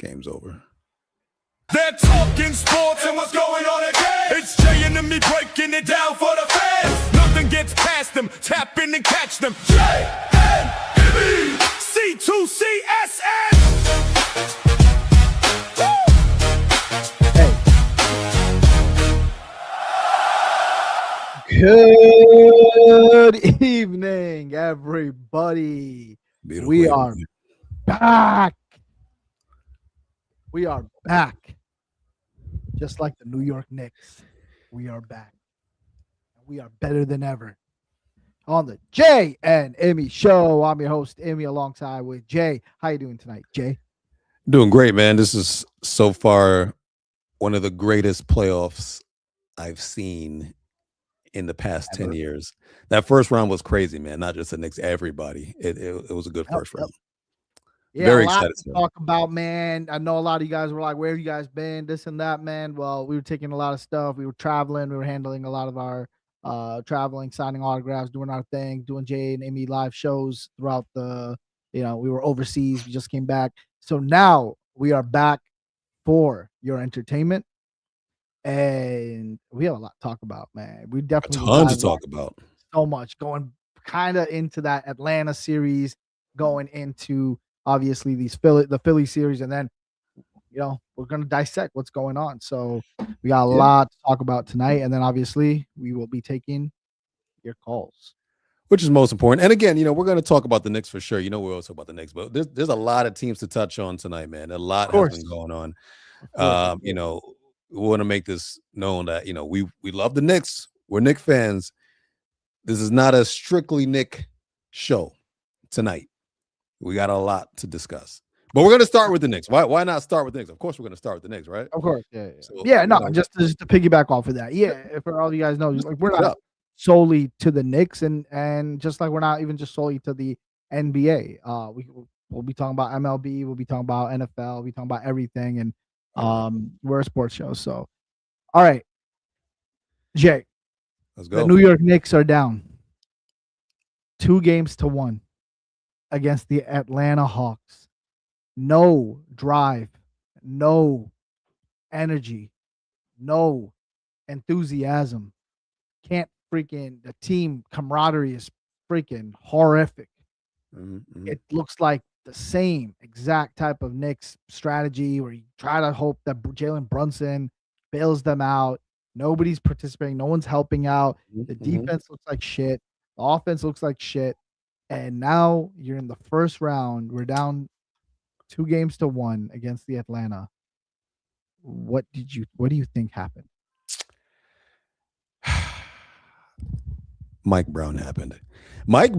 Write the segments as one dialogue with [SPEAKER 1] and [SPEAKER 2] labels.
[SPEAKER 1] Game's over.
[SPEAKER 2] They're talking sports and what's going on again. It's Jay and Immi breaking it down for the fans. Nothing gets past them. Tap in and catch them. Jay and Immi. C2CSN.
[SPEAKER 3] Good evening, everybody.
[SPEAKER 1] Beautiful
[SPEAKER 3] We
[SPEAKER 1] evening.
[SPEAKER 3] are back. We are back. Just like the New York Knicks, we are back. We are better than ever. On the Jay and Immi show, I'm your host, Immi, alongside with Jay. How you doing tonight, Jay?
[SPEAKER 1] Doing great, man. This is so far one of the greatest playoffs I've seen in the past 10 years. That first round was crazy, man. Not just the Knicks, everybody. It was a good first round.
[SPEAKER 3] Yeah,
[SPEAKER 1] Very
[SPEAKER 3] a lot
[SPEAKER 1] excited
[SPEAKER 3] to talk about, man. I know a lot of you guys were like, where have you guys been? This and that, man. Well, we were taking a lot of stuff. We were traveling. We were handling a lot of our traveling, signing autographs, doing our thing, doing Jay and Immi live shows throughout the, we were overseas. We just came back. So now we are back for your entertainment. And we have a lot to talk about, man. We definitely
[SPEAKER 1] Tons to talk about.
[SPEAKER 3] So much going kind of into that Atlanta series, going into obviously the Philly series, and then we're gonna dissect what's going on. So we got a lot to talk about tonight, and then obviously we will be taking your calls,
[SPEAKER 1] which is most important. And again, we're going to talk about the Knicks for sure. We'll also talk about the Knicks, but there's a lot of teams to touch on tonight, man. A lot has been going on. We want to make this known that we love the Knicks. We're Knicks fans. This is not a strictly Knicks show tonight. We got a lot to discuss, but we're going to start with the Knicks. Why not start with the Knicks? Of course, we're going to start with the Knicks, right?
[SPEAKER 3] Of course, yeah. So, just to piggyback off of that, for all you guys know, we're not solely to the Knicks, and just like we're not even just solely to the NBA. We'll be talking about MLB. We'll be talking about NFL. We'll be talking about everything, and we're a sports show. So, all right, Jay,
[SPEAKER 1] let's go.
[SPEAKER 3] The New York Knicks are down 2-1 against the Atlanta Hawks. No drive, no energy, no enthusiasm. The team camaraderie is freaking horrific.
[SPEAKER 1] Mm-hmm.
[SPEAKER 3] It looks like the same exact type of Knicks strategy where you try to hope that Jalen Brunson bails them out. Nobody's participating. No one's helping out. The defense looks like shit. The offense looks like shit. And now you're in the first round. We're down 2-1 against the Atlanta. What do you think happened?
[SPEAKER 1] Mike Brown happened. Mike,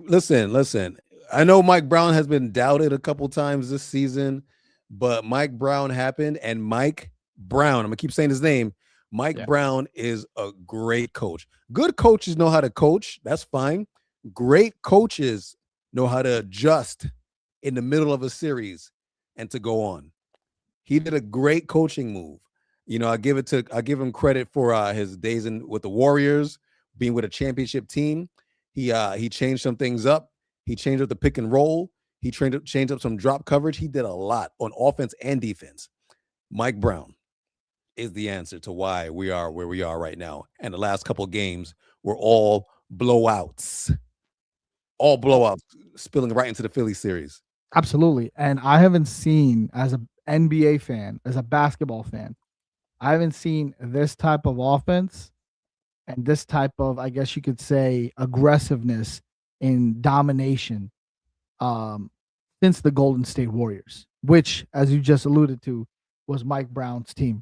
[SPEAKER 1] listen. I know Mike Brown has been doubted a couple times this season, but Mike Brown happened, and Mike Brown, I'm gonna keep saying his name. Mike Brown is a great coach. Good coaches know how to coach. That's fine. Great coaches know how to adjust in the middle of a series and to go on. He did a great coaching move. I give him credit for his days with the Warriors, being with a championship team. He changed some things up. He changed up the pick and roll. He changed up some drop coverage. He did a lot on offense and defense. Mike Brown is the answer to why we are where we are right now. And the last couple of games were all blowouts. All blowouts spilling right into the Philly series.
[SPEAKER 3] Absolutely. And I haven't seen, as an NBA fan, as a basketball fan, I haven't seen this type of offense and this type of, I guess you could say, aggressiveness in domination since the Golden State Warriors, which, as you just alluded to, was Mike Brown's team.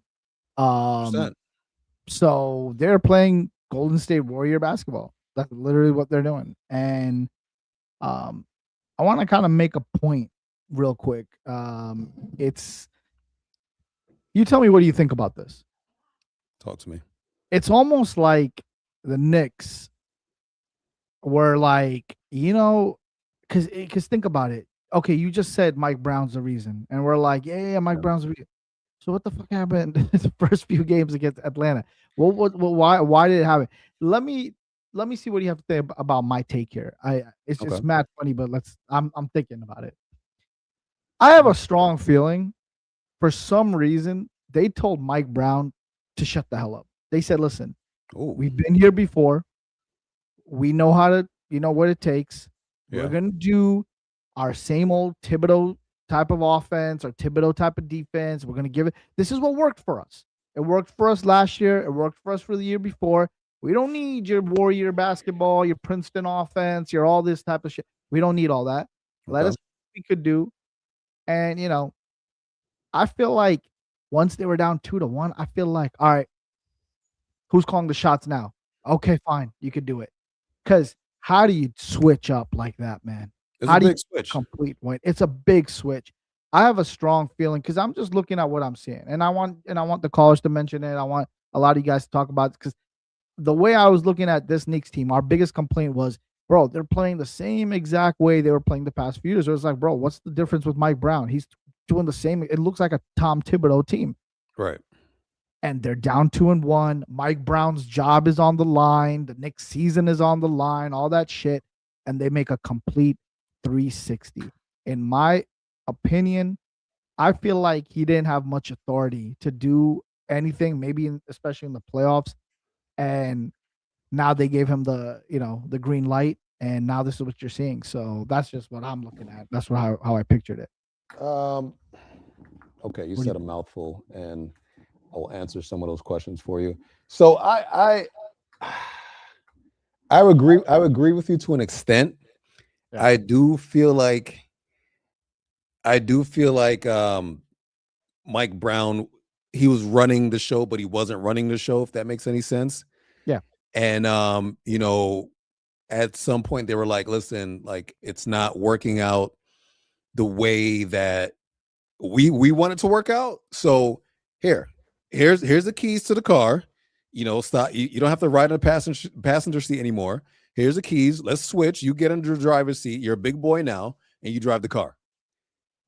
[SPEAKER 3] So they're playing Golden State Warrior basketball. That's literally what they're doing. And I want to kind of make a point real quick. You tell me, what do you think about this?
[SPEAKER 1] Talk to me.
[SPEAKER 3] It's almost like the Knicks were like, because think about it. Okay, you just said Mike Brown's the reason, and we're like, Mike Brown's the reason. So what the fuck happened in the first few games against Atlanta? Why did it happen? Let me see what you have to say about my take here. It's mad funny, but I'm thinking about it. I have a strong feeling for some reason they told Mike Brown to shut the hell up. They said, listen,
[SPEAKER 1] Oh,
[SPEAKER 3] we've been here before. We know how to, what it takes. We're
[SPEAKER 1] yeah.
[SPEAKER 3] going to do our same old Thibodeau type of offense or Thibodeau type of defense. We're going to give it. This is what worked for us. It worked for us last year. It worked for us for the year before. We don't need your Warrior basketball, your Princeton offense, your all this type of shit. We don't need all that. Let us
[SPEAKER 1] Okay.
[SPEAKER 3] see what we could do. And, I feel like once they were down 2-1, I feel like, all right, who's calling the shots now? Okay, fine. You could do it. Because how do you switch up like that, man?
[SPEAKER 1] It's a
[SPEAKER 3] How do you
[SPEAKER 1] big switch.
[SPEAKER 3] complete point? It's a big switch. I have a strong feeling because I'm just looking at what I'm seeing, and I want the callers to mention it. I want a lot of you guys to talk about it because the way I was looking at this Knicks team, our biggest complaint was, bro, they're playing the same exact way they were playing the past few years. It was like, bro, what's the difference with Mike Brown? He's doing the same. It looks like a Tom Thibodeau team.
[SPEAKER 1] Right.
[SPEAKER 3] And they're down 2-1. Mike Brown's job is on the line. The Knicks season is on the line, all that shit. And they make a complete 360. In my opinion, I feel like he didn't have much authority to do anything, maybe especially in the playoffs. And now they gave him the green light. And now this is what you're seeing. So that's just what I'm looking at. That's how I pictured it.
[SPEAKER 1] Okay, you
[SPEAKER 3] What do
[SPEAKER 1] said
[SPEAKER 3] you
[SPEAKER 1] a mouthful, and I will answer some of those questions for you. So I agree with you to an extent.
[SPEAKER 3] Yeah.
[SPEAKER 1] I do feel like Mike Brown, he was running the show, but he wasn't running the show, if that makes any sense.
[SPEAKER 3] Yeah.
[SPEAKER 1] And at some point they were like, listen, like it's not working out the way that we want it to work out. So here's the keys to the car. Stop. You don't have to ride in the passenger seat anymore. Here's the keys. Let's switch. You get under the driver's seat. You're a big boy now, and you drive the car.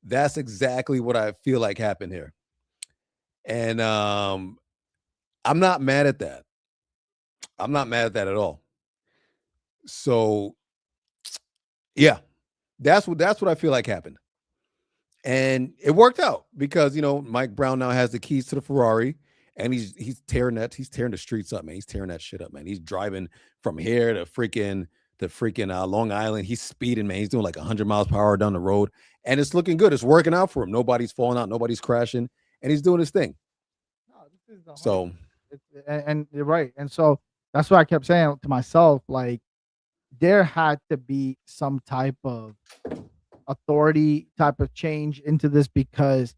[SPEAKER 1] That's exactly what I feel like happened here. And I'm not mad at that. I'm not mad at that at all. So yeah, that's what I feel like happened. And it worked out because Mike Brown now has the keys to the Ferrari, and he's tearing the streets up, man. He's tearing that shit up, man. He's driving from here to freaking Long Island. He's speeding, man. He's doing like 100 miles per hour down the road, and it's looking good. It's working out for him. Nobody's falling out. Nobody's crashing, and he's doing his thing.
[SPEAKER 3] No, this is the
[SPEAKER 1] So
[SPEAKER 3] and you're right. And so that's what I kept saying to myself, like there had to be some type of authority type of change into this because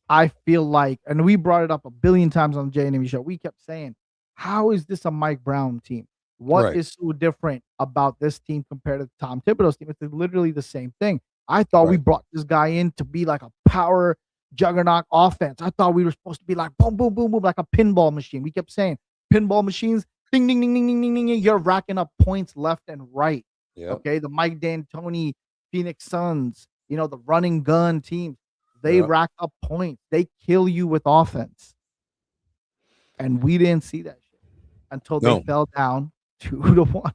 [SPEAKER 3] I feel like, and we brought it up a billion times on the Jay and Immi show. We kept saying, how is this a Mike Brown team? What
[SPEAKER 1] right,
[SPEAKER 3] is so different about this team compared to Tom Thibodeau's team? It's literally the same thing. I thought we
[SPEAKER 1] right,
[SPEAKER 3] brought this guy in to be like a power juggernaut offense. I thought we were supposed to be like boom, boom, boom, boom, like a pinball machine. We kept saying pinball machines, ding, ding, ding, ding, ding, ding, ding. You're racking up points left and right.
[SPEAKER 1] yeah,
[SPEAKER 3] Okay, the Mike D'Antoni Phoenix Suns, the running gun team, they
[SPEAKER 1] yeah.
[SPEAKER 3] rack up points. They kill you with offense. And we didn't see that shit until they
[SPEAKER 1] No,
[SPEAKER 3] fell down 2-1.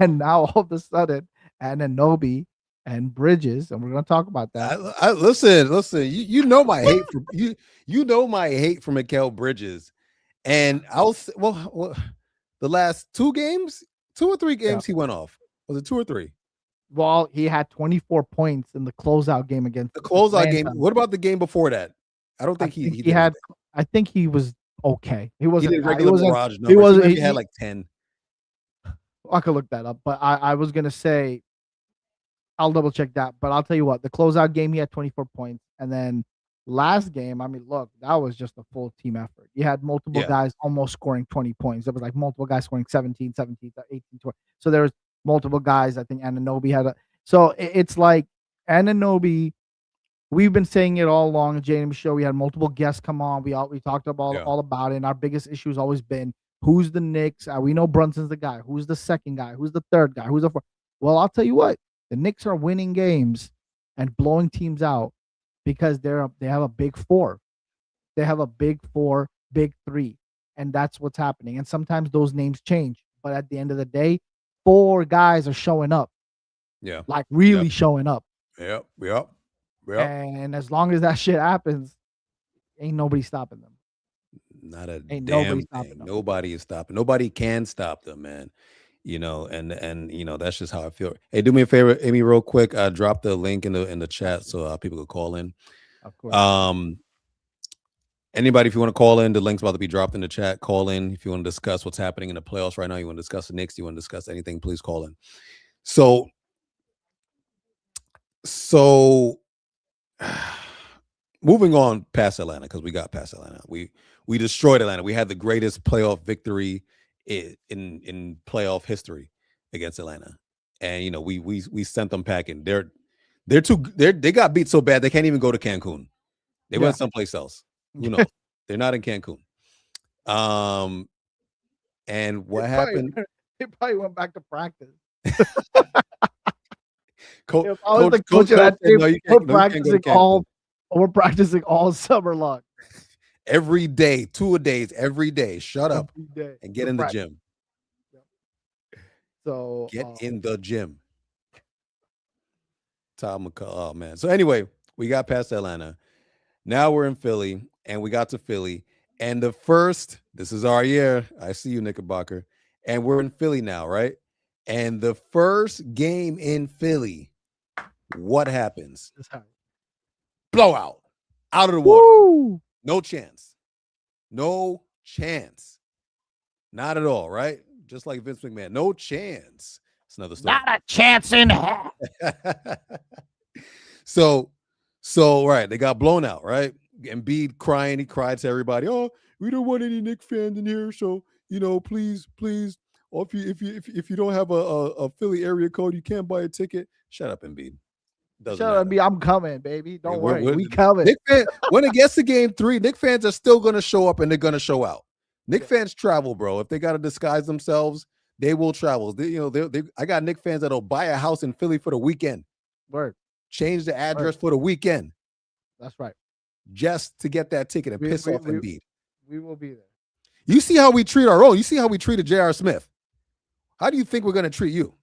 [SPEAKER 3] And now all of a sudden, Anunoby and Bridges, and we're gonna talk about that.
[SPEAKER 1] I listen. You know my hate for you. You know my hate for Mikal Bridges, and well, the last 2 games, 2 or 3 games, he went off. Was it 2 or 3?
[SPEAKER 3] Well, he had 24 points in the closeout game against
[SPEAKER 1] The closeout game.
[SPEAKER 3] Atlanta.
[SPEAKER 1] What about the game before that? I don't
[SPEAKER 3] I
[SPEAKER 1] think he
[SPEAKER 3] think
[SPEAKER 1] did
[SPEAKER 3] he had.
[SPEAKER 1] anything.
[SPEAKER 3] I think he was okay. He
[SPEAKER 1] He
[SPEAKER 3] wasn't.
[SPEAKER 1] did
[SPEAKER 3] He
[SPEAKER 1] regular
[SPEAKER 3] wasn't.
[SPEAKER 1] barrage
[SPEAKER 3] He
[SPEAKER 1] numbers. He
[SPEAKER 3] wasn't.
[SPEAKER 1] maybe had like 10.
[SPEAKER 3] I could look that up, but I was gonna say I'll double check that. But I'll tell you what, the closeout game he had 24 points, and then last game, I mean, look, that was just a full team effort. You had multiple
[SPEAKER 1] Yeah,
[SPEAKER 3] guys almost scoring 20 points. There was like multiple guys scoring 17, 17, 18, 20. So there was multiple guys. I think Anunoby had a. So it's like Anunoby. We've been saying it all along. Jay and show. We had multiple guests come on. We talked about
[SPEAKER 1] yeah,
[SPEAKER 3] all about it. And our biggest issue has always been who's the Knicks. We know Brunson's the guy. Who's the second guy? Who's the third guy? Who's the fourth? Well, I'll tell you what. The Knicks are winning games and blowing teams out because they have a big four. They have a big four, big three, and that's what's happening. And sometimes those names change, but at the end of the day, 4 guys are showing up,
[SPEAKER 1] yeah,
[SPEAKER 3] like really
[SPEAKER 1] yep,
[SPEAKER 3] showing up.
[SPEAKER 1] yep, yep. Yep.
[SPEAKER 3] And as long as that shit happens, ain't nobody stopping them.
[SPEAKER 1] Not a
[SPEAKER 3] Ain't nobody
[SPEAKER 1] damn
[SPEAKER 3] stopping
[SPEAKER 1] thing.
[SPEAKER 3] them.
[SPEAKER 1] Nobody is stopping. Nobody can stop them, man. And that's just how I feel. Hey, do me a favor, Amy, real quick. Drop the link in the chat so people can call in.
[SPEAKER 3] Of course.
[SPEAKER 1] Um, Anybody, if you want to call in, the link's about to be dropped in the chat. Call in if you want to discuss what's happening in the playoffs right now. You want to discuss the Knicks, you want to discuss anything, please call in. So moving on past Atlanta, because we got past Atlanta. We destroyed Atlanta. We had the greatest playoff victory in playoff history against Atlanta. And we sent them packing. They got beat so bad they can't even go to Cancun. They went someplace else. Who knows? They're not in Cancun. And what happened?
[SPEAKER 3] He probably went back to practice.
[SPEAKER 1] Coach
[SPEAKER 3] If I was the coach of that team, we're practicing all summer long.
[SPEAKER 1] Every day, 2 days, every day. Shut up and get in the gym.
[SPEAKER 3] So
[SPEAKER 1] get in the gym. Tom McCall. Oh man. So anyway, we got past Atlanta. Now we're in Philly, and we got to Philly. And this is our year. I see you, Knickerbocker. And we're in Philly now, right? And the first game in Philly, what happens? Blowout. Out of the water.
[SPEAKER 3] Woo!
[SPEAKER 1] No chance. No chance. Not at all, right? Just like Vince McMahon. No chance. It's another story.
[SPEAKER 3] Not a chance in hell.
[SPEAKER 1] So right, they got blown out, right? Embiid crying, he cried to everybody. Oh, we don't want any Knicks fans in here, so please. Or if you don't have a Philly area code, you can't buy a ticket. Shut up, Embiid.
[SPEAKER 3] Shut up, Embiid. I'm coming, baby. Don't worry, we coming.
[SPEAKER 1] When it gets to game 3, Knicks fans are still gonna show up and they're gonna show out. Knicks fans travel, bro. If they gotta disguise themselves, they will travel. I got Knicks fans that'll buy a house in Philly for the weekend.
[SPEAKER 3] Word.
[SPEAKER 1] Change the address for the weekend.
[SPEAKER 3] That's right.
[SPEAKER 1] Just to get that ticket and piss off Embiid.
[SPEAKER 3] We will be there.
[SPEAKER 1] You see how we treat our own. You see how we treated J.R. Smith. How do you think we're going to treat you?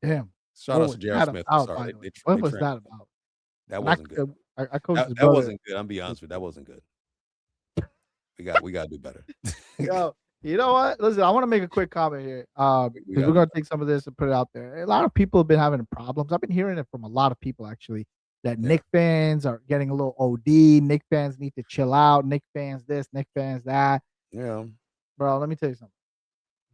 [SPEAKER 3] Damn.
[SPEAKER 1] Shout out to J.R. Smith.
[SPEAKER 3] Sorry. What was that about?
[SPEAKER 1] That wasn't good.
[SPEAKER 3] I coached
[SPEAKER 1] that wasn't good. I'm be honest with you. That wasn't good. We got to do better.
[SPEAKER 3] Yo, you know what? Listen, I want to make a quick comment here. Because we're going to take some of this and put it out there. A lot of people have been having problems. I've been hearing it from a lot of people, actually, that Knicks fans are getting a little OD. Knicks fans need to chill out. Knicks fans this, Knicks fans that.
[SPEAKER 1] Yeah.
[SPEAKER 3] Bro, let me tell you something.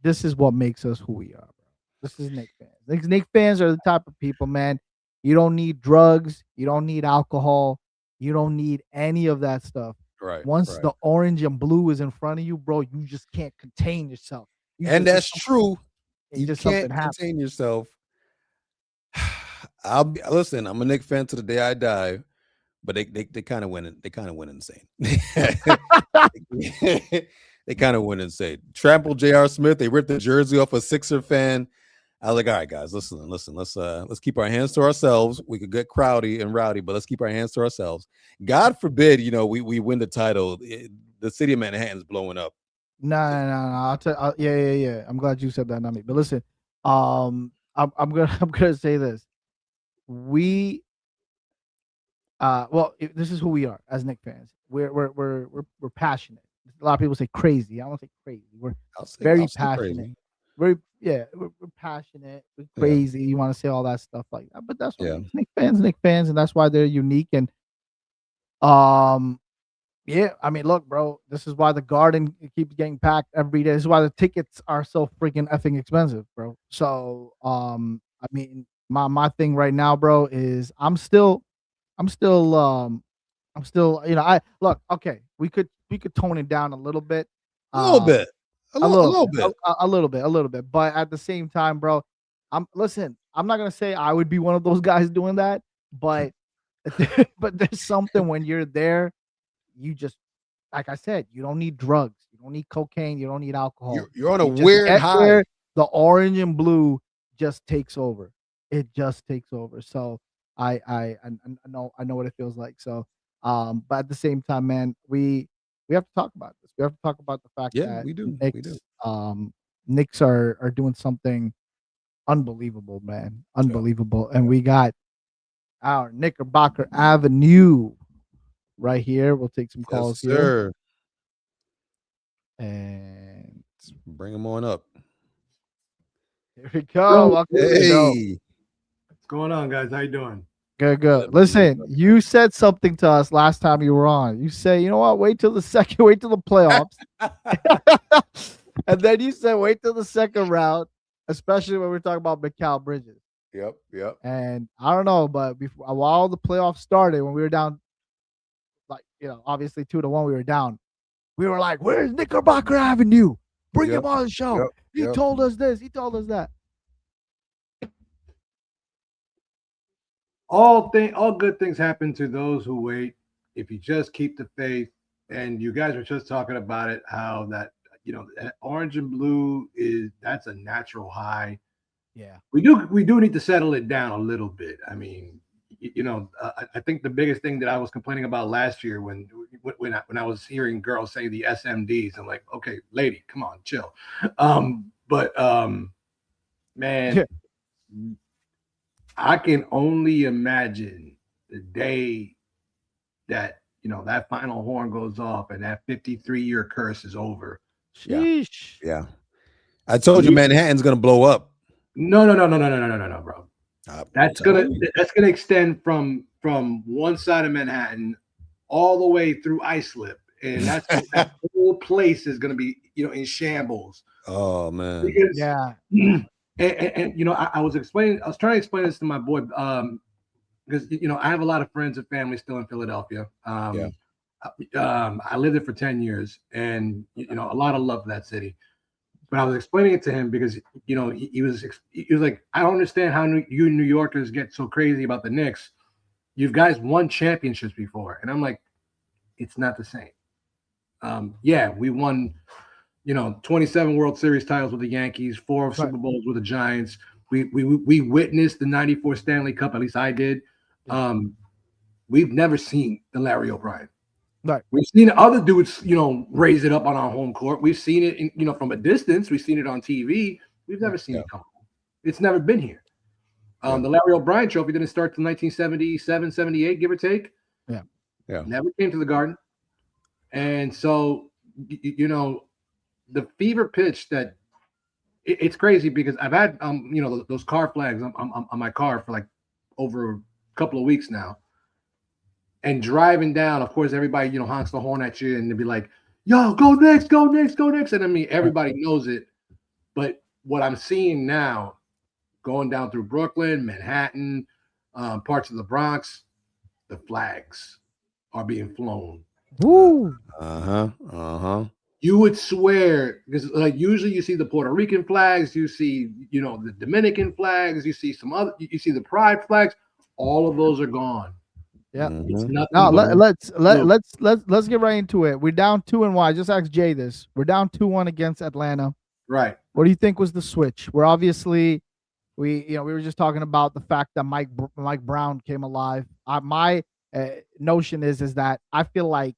[SPEAKER 3] This is what makes us who we are, bro. This is Knicks fans. Knicks fans are the type of people, man. You don't need drugs. You don't need alcohol. You don't need any of that stuff.
[SPEAKER 1] Right.
[SPEAKER 3] Once the orange and blue is in front of you, bro, you just can't contain yourself.
[SPEAKER 1] And that's true. You can't contain yourself. Listen, I'm a Knicks fan to the day I die, but they kind of went insane. They kind of went insane. Trampled J.R. Smith. They ripped the jersey off a Sixer fan. I was like, all right, guys, listen. Let's keep our hands to ourselves. We could get crowdy and rowdy, but let's keep our hands to ourselves. God forbid, we win the title. The city of Manhattan's blowing up.
[SPEAKER 3] No. I'll tell. Yeah. I'm glad you said that, not me. But listen, I'm gonna say this. We, this is who we are as Knicks fans. We're passionate. A lot of people say crazy. I don't say crazy. We're very passionate. We're passionate. We're crazy. You want to say all that stuff like that, but that's what Knicks fans, and that's why they're unique. And I mean, look, bro, this is why the Garden keeps getting packed every day. This is why the tickets are so freaking effing expensive, bro. So, I mean, my thing right now, bro, is I'm still, okay, we could tone it down a little bit.
[SPEAKER 1] A little bit.
[SPEAKER 3] But at the same time, bro, I'm not gonna say I would be one of those guys doing that, but but there's something when you're there, you just, like I said, you don't need drugs, you don't need cocaine, you don't need alcohol.
[SPEAKER 1] You're on a weird high.
[SPEAKER 3] There, the orange and blue just takes over. It just takes over. So I know what it feels like. So but at the same time, man, we have to talk about this. We have to talk about the fact that
[SPEAKER 1] we do.
[SPEAKER 3] Knicks are doing something unbelievable, man. Unbelievable. And we got our Knickerbocker Avenue right here. We'll take some
[SPEAKER 1] Yes,
[SPEAKER 3] calls here.
[SPEAKER 1] sir.
[SPEAKER 3] And
[SPEAKER 1] Bring them on up.
[SPEAKER 3] here we go.
[SPEAKER 4] Yo,
[SPEAKER 3] Welcome to the show.
[SPEAKER 1] Hey.
[SPEAKER 4] what's going on, guys? How you doing?
[SPEAKER 3] Good, good. Listen, you said something to us last time you were on. You say, you know what? Wait till the playoffs. And then you said, wait till the second round, especially when we're talking about Mikal Bridges.
[SPEAKER 1] Yep, yep.
[SPEAKER 3] And I don't know, but before, while the playoffs started, when we were down, like, obviously 2-1, we were down. We were like, where's Knickerbocker Avenue? Bring him on the show. He told us this. He told us that.
[SPEAKER 4] All good things happen to those who wait. If you just keep the faith, and you guys were just talking about it, how that that orange and blue that's a natural high.
[SPEAKER 3] Yeah,
[SPEAKER 4] we do need to settle it down a little bit. I mean, I think the biggest thing that I was complaining about last year when I was hearing girls say the SMDs, I'm like, okay, lady, come on, chill. Man.
[SPEAKER 3] Yeah.
[SPEAKER 4] I can only imagine the day that that final horn goes off and that 53-year curse is over.
[SPEAKER 3] Sheesh.
[SPEAKER 1] Yeah. I told you Manhattan's gonna blow up.
[SPEAKER 4] No, bro. That's gonna extend from one side of Manhattan all the way through Islip, and that whole place is gonna be in shambles.
[SPEAKER 1] Oh man.
[SPEAKER 4] Because,
[SPEAKER 3] yeah.
[SPEAKER 4] And I was trying to explain this to my boy, because I have a lot of friends and family still in Philadelphia. I lived there for 10 years, and a lot of love for that city. But I was explaining it to him because he was like, I don't understand how you New Yorkers get so crazy about the Knicks. You guys won championships before, and I'm like, it's not the same. We won 27 World Series titles with the Yankees, 4 Super Bowls with the Giants. We witnessed the 94 Stanley Cup, at least I did. We've never seen the Larry O'Brien.
[SPEAKER 3] Right.
[SPEAKER 4] We've seen other dudes, raise it up on our home court. We've seen it, from a distance. We've seen it on TV. We've never seen it come home. It's never been here. The Larry O'Brien Trophy didn't start till 1977, 78, give or take.
[SPEAKER 3] Yeah.
[SPEAKER 4] Never came to the Garden. And so, the fever pitch that it's crazy because I've had those car flags on my car for like over a couple of weeks now, and driving down, of course, everybody honks the horn at you and they'll be like, yo, go Knicks, go Knicks, go Knicks. And I mean, everybody knows it, but what I'm seeing now, going down through Brooklyn, Manhattan, parts of the Bronx, the flags are being flown.
[SPEAKER 3] Woo.
[SPEAKER 4] You would swear, because like usually you see the Puerto Rican flags, you see the Dominican flags, you see you see the Pride flags. All of those are gone.
[SPEAKER 3] Yeah,
[SPEAKER 4] it's nothing.
[SPEAKER 3] Now let's get right into it. We're down 2-1. I just asked Jay this. We're down 2-1 against Atlanta.
[SPEAKER 4] Right.
[SPEAKER 3] What do you think was the switch? We're obviously we were just talking about the fact that Mike Brown came alive. My notion is that I feel like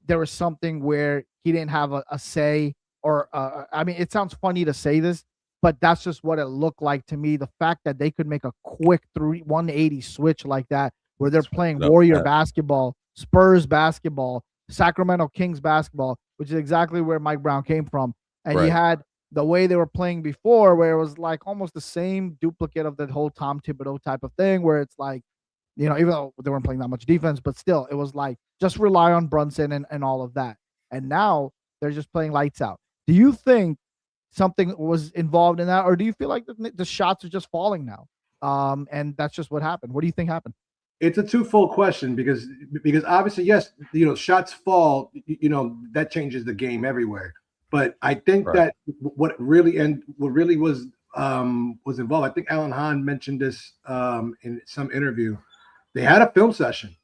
[SPEAKER 3] there was something where he didn't have a say, or I mean, it sounds funny to say this, but that's just what it looked like to me. The fact that they could make a quick 180 switch like that, where they're playing Warrior basketball, Spurs basketball, Sacramento Kings basketball, which is exactly where Mike Brown came from. And you had the way they were playing before, where it was like almost the same duplicate of the whole Tom Thibodeau type of thing, where it's like, even though they weren't playing that much defense, but still, it was like just rely on Brunson and all of that. And now they're just playing lights out. Do you think something was involved in that, or do you feel like the shots are just falling now? And that's just what happened. What do you think happened?
[SPEAKER 4] It's a twofold question because obviously, yes, shots fall, that changes the game everywhere. But I think that what really was involved. I think Alan Hahn mentioned this in some interview. They had a film session,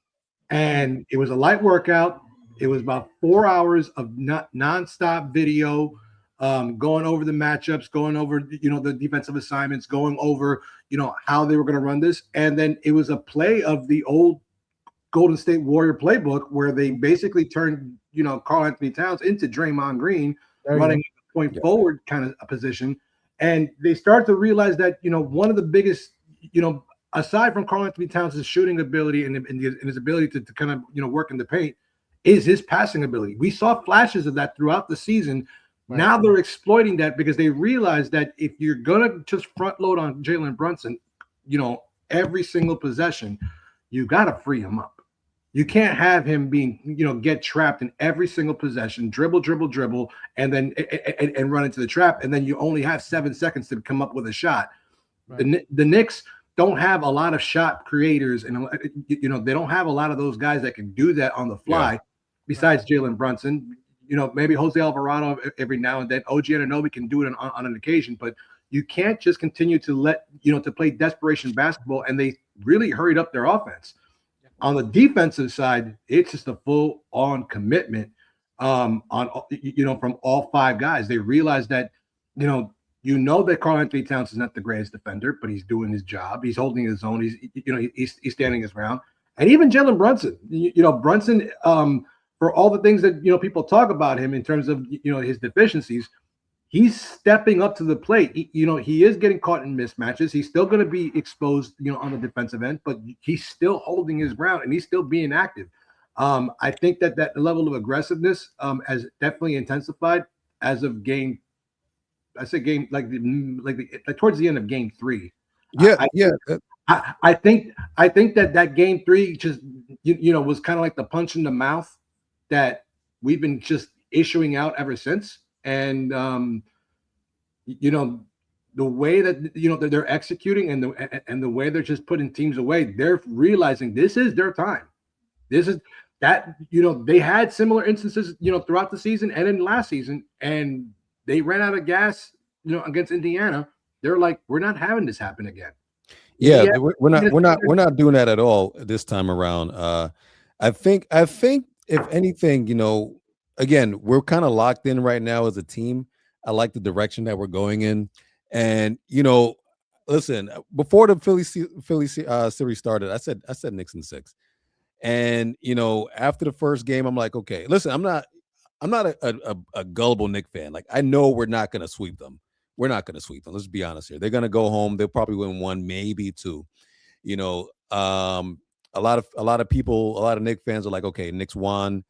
[SPEAKER 4] and it was a light workout. It was about 4 hours of nonstop video, going over the matchups, going over the defensive assignments, going over how they were going to run this, and then it was a play of the old Golden State Warrior playbook where they basically turned Karl Anthony Towns into Draymond Green, running point forward kind of a position, and they start to realize that one of the biggest aside from Karl Anthony Towns' shooting ability and his ability to kind of work in the paint, is his passing ability. We saw flashes of that throughout the season. Right. Now they're exploiting that because they realize that if you're gonna just front load on Jalen Brunson, every single possession, you gotta free him up. You can't have him being, get trapped in every single possession, dribble, and then and run into the trap, and then you only have 7 seconds to come up with a shot. Right. The Knicks don't have a lot of shot creators, and they don't have a lot of those guys that can do that on the fly. Yeah. Besides Jalen Brunson, maybe Jose Alvarado every now and then. OG Anunoby can do it on an occasion, but you can't just continue to let to play desperation basketball. And they really hurried up their offense. On the defensive side, it's just a full-on commitment on from all 5 guys. They realize that that Karl Anthony Towns is not the greatest defender, but he's doing his job. He's holding his own. He's standing his ground. And even Jalen Brunson, Brunson, for all the things that people talk about him in terms of his deficiencies, he's stepping up to the plate. He is getting caught in mismatches. He's still going to be exposed, on the defensive end, but he's still holding his ground and he's still being active. I think that level of aggressiveness has definitely intensified as of towards the end of game 3.
[SPEAKER 1] Yeah,
[SPEAKER 4] I think that game 3 just was kind of like the punch in the mouth that we've been just issuing out ever since. And the way that they're executing and the way they're just putting teams away, they're realizing this is their time. This is that they had similar instances throughout the season and in last season, and they ran out of gas against Indiana. They're like, we're not having this happen again.
[SPEAKER 1] Yeah, we're not doing that at all this time around. I think if anything, again, we're kind of locked in right now as a team. I like the direction that we're going in. And, listen, before the Philly series started, I said Knicks in 6. And, after the first game, I'm like, okay, listen, I'm not a gullible Knicks fan. Like, I know we're not going to sweep them. We're not going to sweep them. Let's be honest here. They're going to go home. They'll probably win 1, maybe 2. A lot of people, a lot of Knicks fans are like, okay, Knicks won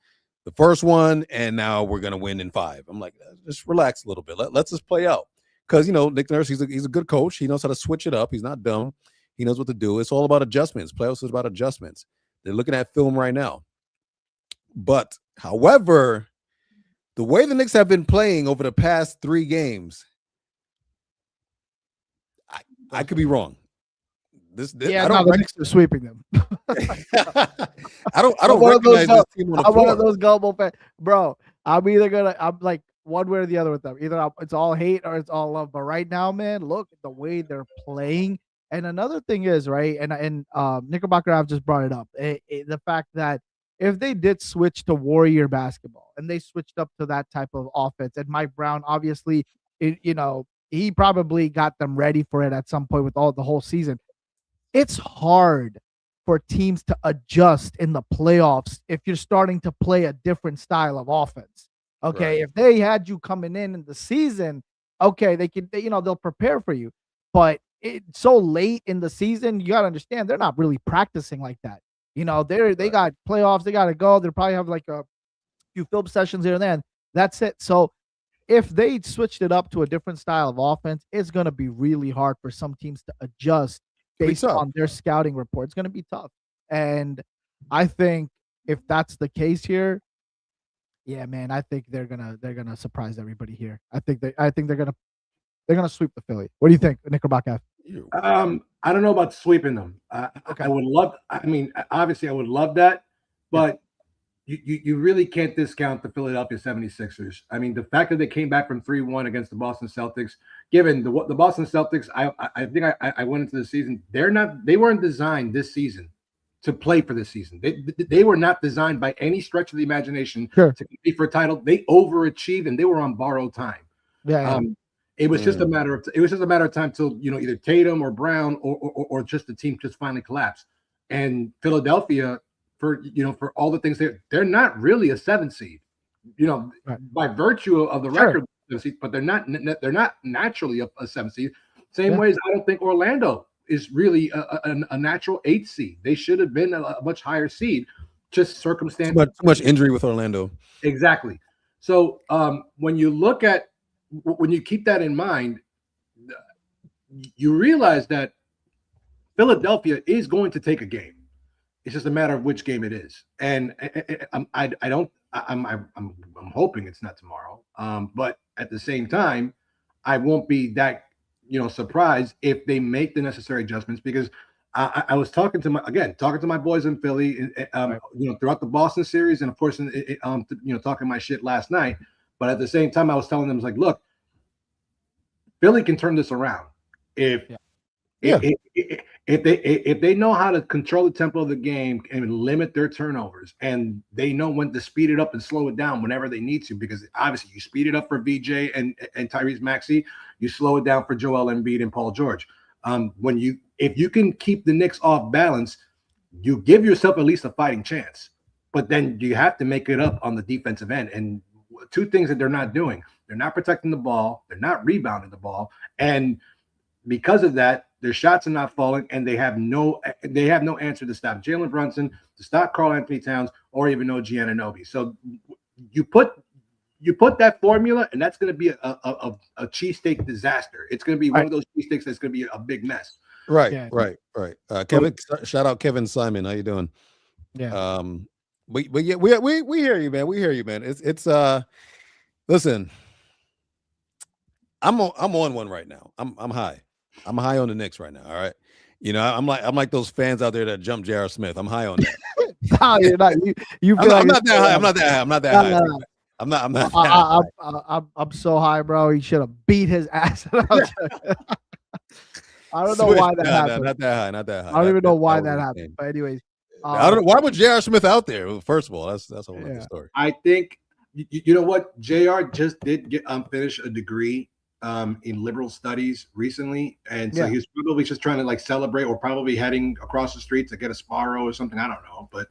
[SPEAKER 1] the first one, and now we're gonna win in 5. I'm like, just relax a little bit. Let's just play out, because Nick Nurse, he's a good coach. He knows how to switch it up. He's not dumb. He knows what to do. It's all about adjustments. Playoffs is about adjustments. They're looking at film right now. But however, the way the Knicks have been playing over the past 3 games, I could be wrong.
[SPEAKER 3] The Knicks are sweeping them.
[SPEAKER 1] I don't recognize this team on the floor.
[SPEAKER 3] I'm one of those gullible fans, bro. I'm like one way or the other with them. Either it's all hate or it's all love. But right now, man, look at the way they're playing. And another thing is, right, and Knickerbocker, I've just brought it up, the fact that if they did switch to Warrior basketball and they switched up to that type of offense, and Mike Brown, obviously, he probably got them ready for it at some point with the whole season. It's hard for teams to adjust in the playoffs if you're starting to play a different style of offense. Okay, right. If they had you coming in the season, okay, they'll prepare for you. But it's so late in the season, you got to understand they're not really practicing like that. They got playoffs, they got to go. They'll probably have like a few film sessions here and there. And that's it. So if they switched it up to a different style of offense, it's going to be really hard for some teams to adjust based on their scouting report. It's going to be tough. And I think if that's the case here, yeah, man, I think they're gonna surprise everybody here. I think they're gonna sweep the Philly. What do you think, Knickerbocker?
[SPEAKER 4] I don't know about sweeping them. Okay. I would love. I mean, obviously, I would love that, but you really can't discount the Philadelphia 76ers. I mean, the fact that they came back from 3-1 against the Boston Celtics, given the Boston Celtics, I think I went into the season. They weren't designed this season to play for this season. They were not designed by any stretch of the imagination to compete for a title. They overachieved and they were on borrowed time. Yeah. It was just a matter of time till either Tatum or Brown or just the team just finally collapsed. And Philadelphia, for all the things they're not really a 7 seed, by virtue of the record, but they're not naturally a 7 seed. Same way as I don't think Orlando is really a natural 8th seed. They should have been a much higher seed. Just circumstance.
[SPEAKER 1] Too much injury with Orlando.
[SPEAKER 4] Exactly. So when you keep that in mind, you realize that Philadelphia is going to take a game. It's just a matter of which game it is, and I'm hoping it's not tomorrow. But at the same time, I won't be that surprised if they make the necessary adjustments, because I was talking to my boys in Philly, throughout the Boston series, and of course, talking my shit last night. But at the same time, I was telling them, I was like, look, Philly can turn this around if they know how to control the tempo of the game and limit their turnovers, and they know when to speed it up and slow it down whenever they need to, because obviously you speed it up for VJ and Tyrese Maxey, you slow it down for Joel Embiid and Paul George. If you can keep the Knicks off balance, you give yourself at least a fighting chance. But then you have to make it up on the defensive end. And two things that they're not doing: they're not protecting the ball, they're not rebounding the ball, and because of that, their shots are not falling, and they have no answer to stop Jalen Brunson, to stop Karl Anthony Towns, or even OG Anunoby. So you put that formula, and that's going to be a cheesesteak disaster. It's going to be one of those cheesesteaks that's going to be a big mess.
[SPEAKER 1] Right. Kevin, shout out Kevin Simon. How you doing?
[SPEAKER 3] Yeah.
[SPEAKER 1] But yeah, we hear you, man. We hear you, man. It's listen, I'm on one right now. I'm high. I'm high on the Knicks right now. All right. I'm like those fans out there that jump J.R. Smith. I'm high on that.
[SPEAKER 3] No, you're not.
[SPEAKER 1] I'm not that high. I'm not that high.
[SPEAKER 3] No.
[SPEAKER 1] I'm not.
[SPEAKER 3] I'm so high, bro. He should have beat his ass. I don't know why that happened.
[SPEAKER 1] Not that high.
[SPEAKER 3] I don't even know why that happened. But anyways,
[SPEAKER 1] I don't know why would J.R. Smith out there. First of all, that's a whole other story.
[SPEAKER 4] I think you know what, JR just did get finish a degree in liberal studies recently, and so he's probably just trying to celebrate, or probably heading across the street to get a Sparrow or something. I don't know, but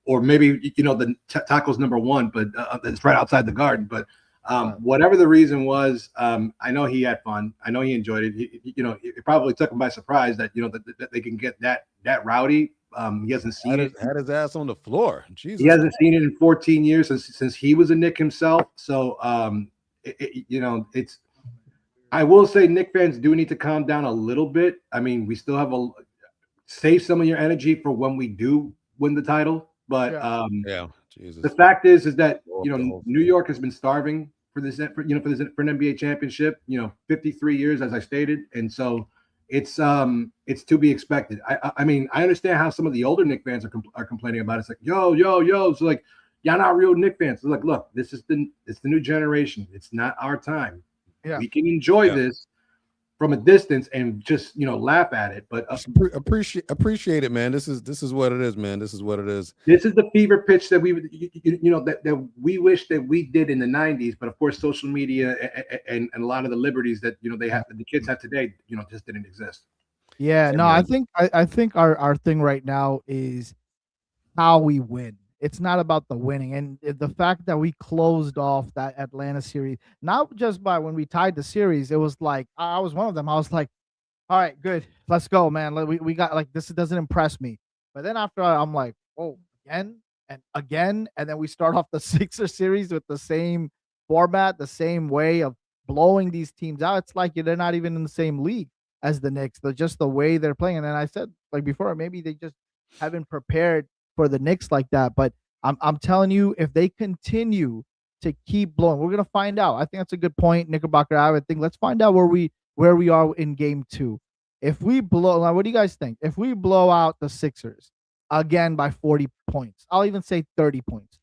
[SPEAKER 4] or maybe the taco's number one, but it's right outside the garden. But whatever the reason was, I know he had fun. I know he enjoyed it. It probably took him by surprise that that they can get that rowdy. He hasn't seen it.
[SPEAKER 1] Had his ass on the floor. Jesus.
[SPEAKER 4] He hasn't seen it in 14 years since he was a Knick himself. So it's. I will say Knick fans do need to calm down a little bit. I mean, we still have save some of your energy for when we do win the title. But
[SPEAKER 1] Jesus.
[SPEAKER 4] The fact is that New York has been starving for an NBA championship. 53 years, as I stated, and so it's to be expected. I mean, I understand how some of the older Knick fans are complaining about it. It's like yo. So y'all not real Knick fans. It's like, look, it's the new generation. It's not our time. Yeah. We can enjoy this from a distance and just laugh at it, but
[SPEAKER 1] appreciate it, man. This is what it is, man. This is what it is.
[SPEAKER 4] This is the fever pitch that we that we wish that we did in the 90s, but of course social media and a lot of the liberties that the kids have today just didn't exist.
[SPEAKER 3] Yeah, no, I think our thing right now is how we win. It's not about the winning, and the fact that we closed off that Atlanta series, not just by when we tied the series, it was like I was one of them. I was like, all right, good, let's go, man. We got this doesn't impress me. But then after I'm like, oh, again and again, and then we start off the Sixer series with the same format, the same way of blowing these teams out. It's like they're not even in the same league as the Knicks. They're just the way they're playing. And then I said before, maybe they just haven't prepared for the Knicks like that. But I'm telling you, if they continue to keep blowing, we're gonna find out. I think that's a good point, Knickerbocker. I would think let's find out where we are in game 2. If we blow, what do you guys think? If we blow out the Sixers again by 40 points, I'll even say 30 points.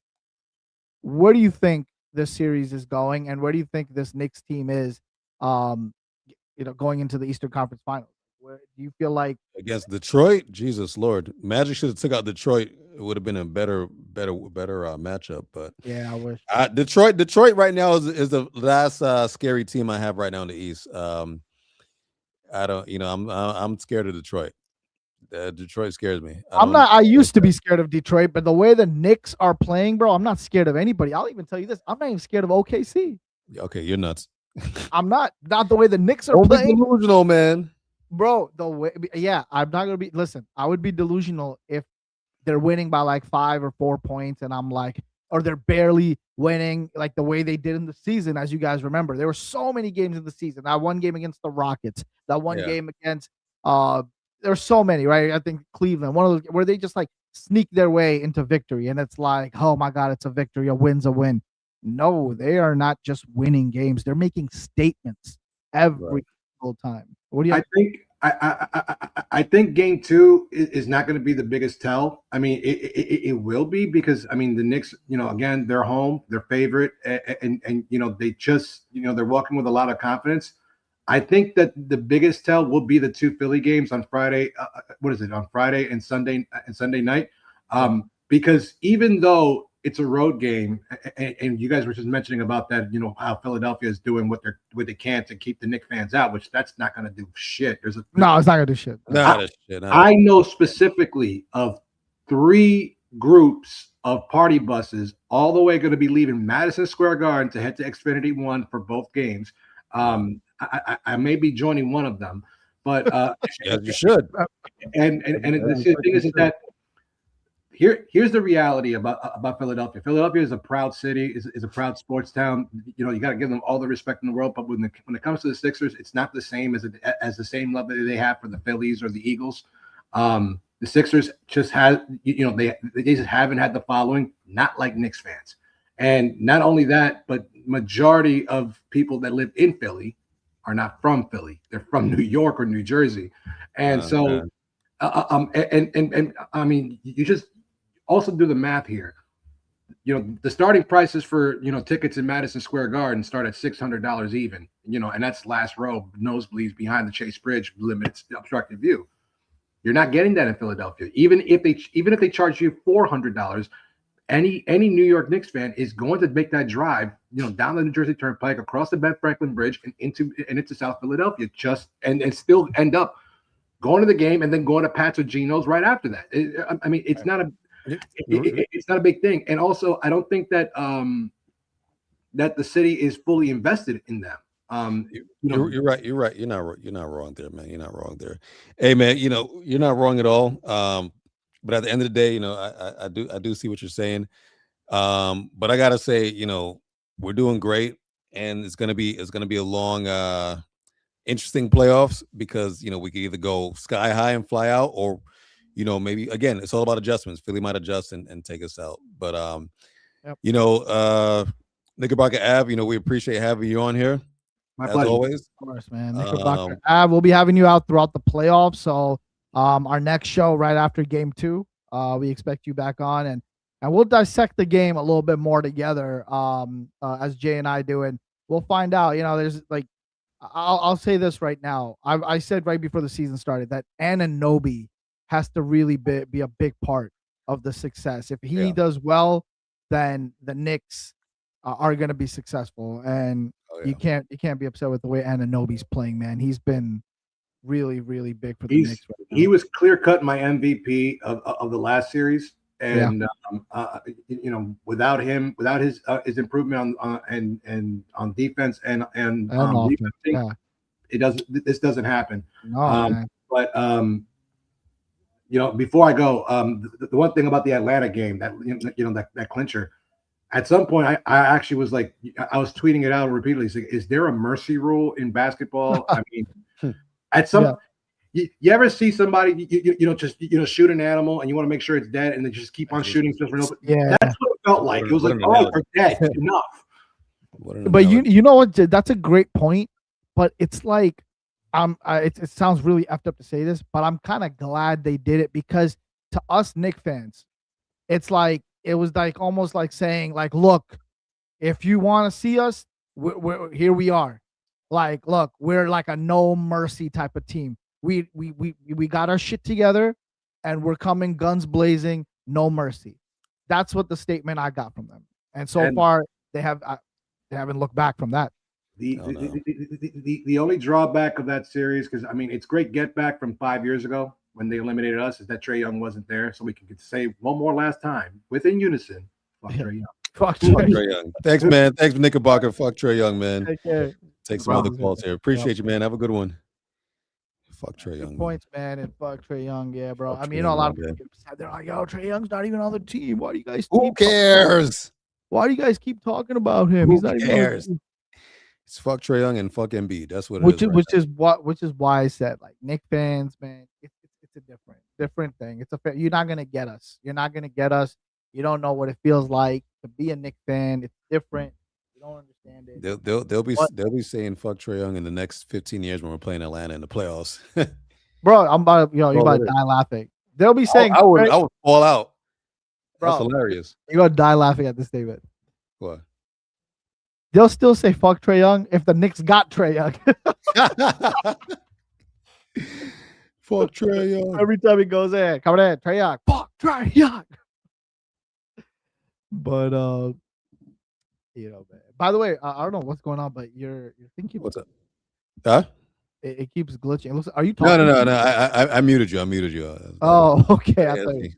[SPEAKER 3] Where do you think this series is going, and where do you think this Knicks team is? Going into the Eastern Conference Finals. Where do you feel like
[SPEAKER 1] against Detroit? Jesus Lord, Magic should have took out Detroit. It would have been a better matchup. But
[SPEAKER 3] yeah, I wish
[SPEAKER 1] Detroit right now is the last scary team I have right now in the East. I don't, I'm scared of Detroit. Detroit scares me.
[SPEAKER 3] I used to be scared of Detroit, but the way the Knicks are playing, bro, I'm not scared of anybody. I'll even tell you this: I'm not even scared of OKC.
[SPEAKER 1] Okay, you're nuts.
[SPEAKER 3] I'm not the way the Knicks are playing.
[SPEAKER 1] Delusional, man.
[SPEAKER 3] bro. The way, yeah, I'm not gonna be. Listen, I would be delusional if they're winning by like 5 or 4 points, and I'm like, or they're barely winning like the way they did in the season. As you guys remember, there were so many games in the season. That one game against the Rockets, that one game against there's so many, right? I think Cleveland, one of those where they just like sneak their way into victory, and it's like, oh my god, it's a victory, a win's a win. No, they are not just winning games; they're making statements every single time. What do you?
[SPEAKER 4] I think I think game two is not going to be the biggest tell. I mean, it will be because I mean the Knicks, you know, again they're home, they're favorite, and you know they just they're walking with a lot of confidence. I think that the biggest tell will be the two Philly games on Friday. What is it on Friday and Sunday night? Because even though it's a road game, and you guys were just mentioning about that, you know, how Philadelphia is doing what they can to keep the Knicks fans out, which that's not going to do shit.
[SPEAKER 3] No, it's not going to do shit.
[SPEAKER 4] I know specifically of 3 groups of party buses all the way going to be leaving Madison Square Garden to head to Xfinity One for both games. I may be joining one of them, but
[SPEAKER 1] yeah, you should.
[SPEAKER 4] And the thing is that here's the reality about Philadelphia. Philadelphia is a proud city, is a proud sports town. You know, you got to give them all the respect in the world. But when it comes to the Sixers, it's not the same as the same love that they have for the Phillies or the Eagles. The Sixers just they just haven't had the following, not like Knicks fans. And not only that, but majority of people that live in Philly are not from Philly. They're from New York or New Jersey. And and I mean, you just also do the math here. You know, the starting prices for, tickets in Madison Square Garden start at $600 even, and that's last row, nosebleeds behind the Chase Bridge, limits obstructed view. You're not getting that in Philadelphia. Even if they charge you $400, any New York Knicks fan is going to make that drive, down the New Jersey Turnpike, across the Ben Franklin Bridge, and into South Philadelphia, and still end up going to the game and then going to Pat's or Geno's right after that. It's not a big thing. And also, I don't think that that the city is fully invested in them.
[SPEAKER 1] You're right. You're right. You're not wrong there, man. You're not wrong there. Hey, man. You're not wrong at all. But at the end of the day, I do see what you're saying. But I gotta say, we're doing great, and it's gonna be a long, interesting playoffs because we can either go sky high and fly out, or maybe again it's all about adjustments. Philly might adjust and take us out. But Knickerbocker Ave, we appreciate having you on here.
[SPEAKER 4] My
[SPEAKER 1] as
[SPEAKER 4] pleasure.
[SPEAKER 1] Always.
[SPEAKER 3] Of course, man. Knickerbocker Ave, we'll be having you out throughout the playoffs. So our next show right after game 2, we expect you back on, and we'll dissect the game a little bit more together as Jay and I do, and we'll find out. There's like, I'll say this right now. I said right before the season started that Anunoby has to really be a big part of the success. If he does well, then the Knicks are going to be successful, and you can't be upset with the way Anunoby's playing, man. He's been really, really big for the Knicks right now.
[SPEAKER 4] He was clear-cut my MVP of the last series, and without him, without his improvement on defense and defense, this doesn't happen.
[SPEAKER 3] No,
[SPEAKER 4] but before I go, the one thing about the Atlanta game that clincher, at some point I actually was like, I was tweeting it out repeatedly. Like, is there a mercy rule in basketball? I mean, at some, you ever see somebody just shoot an animal and you want to make sure it's dead, and they just keep on shooting just for no.
[SPEAKER 3] Yeah,
[SPEAKER 4] that's what it felt like. It was like, oh, they're dead. Enough.
[SPEAKER 3] But you know what? That's a great point. But it's like, it sounds really effed up to say this, but I'm kind of glad they did it, because to us Knicks fans, it's like, it was like almost like saying, like, look, if you want to see us, we're here. We are. Like, look, we're like a no mercy type of team. We got our shit together, and we're coming guns blazing, no mercy. That's what the statement I got from them. And so far, they haven't looked back from that.
[SPEAKER 4] The only drawback of that series, because it's great get back from 5 years ago when they eliminated us, is that Trae Young wasn't there, so we can say one more last time within unison. Fuck Trae Young.
[SPEAKER 3] Fuck Trae
[SPEAKER 1] Young. Thanks, man. Thanks, Knickerbocker. Fuck Trae Young, man.
[SPEAKER 3] Take care.
[SPEAKER 1] Take some other calls here. Appreciate you, man. Have a good one. Fuck Trae Young.
[SPEAKER 3] Points, man, and fuck Trae Young. Yeah, bro.
[SPEAKER 1] Fuck
[SPEAKER 3] I mean,
[SPEAKER 1] Trae
[SPEAKER 3] you know, a
[SPEAKER 1] Young
[SPEAKER 3] lot
[SPEAKER 1] all
[SPEAKER 3] of people
[SPEAKER 1] day.
[SPEAKER 3] get upset. They're like, "Yo, Trae Young's not even on the team. Why do you guys?
[SPEAKER 1] Who cares?
[SPEAKER 3] Why do you guys keep talking about him?
[SPEAKER 1] Who
[SPEAKER 3] He's not even on the
[SPEAKER 1] cares?
[SPEAKER 3] team."
[SPEAKER 1] It's fuck Trae Young and fuck Embiid. That's what it
[SPEAKER 3] Which
[SPEAKER 1] is.
[SPEAKER 3] which is why I said, like, Knicks fans, man, it's a different thing. It's you're not gonna get us. You're not gonna get us. You don't know what it feels like to be a Knicks fan. It's different. You don't understand it.
[SPEAKER 1] They'll be saying fuck Trae Young in the next 15 years when we're playing Atlanta in the playoffs.
[SPEAKER 3] Bro, I'm about to, you're about to die laughing. They'll be saying,
[SPEAKER 1] I would fall out. That's
[SPEAKER 3] bro,
[SPEAKER 1] hilarious.
[SPEAKER 3] you're gonna die laughing at this statement.
[SPEAKER 1] What?
[SPEAKER 3] They'll still say fuck Trae Young if the Knicks got Trae Young.
[SPEAKER 1] Fuck Trae Young.
[SPEAKER 3] Every time he goes in, coming in, Trae Young, fuck Trae Young. But you know, man. By the way, I don't know what's going on, but you're thinking.
[SPEAKER 1] What's up? Huh?
[SPEAKER 3] It keeps glitching. It looks. Are you talking?
[SPEAKER 1] No. I muted you. I muted you.
[SPEAKER 3] Oh, okay.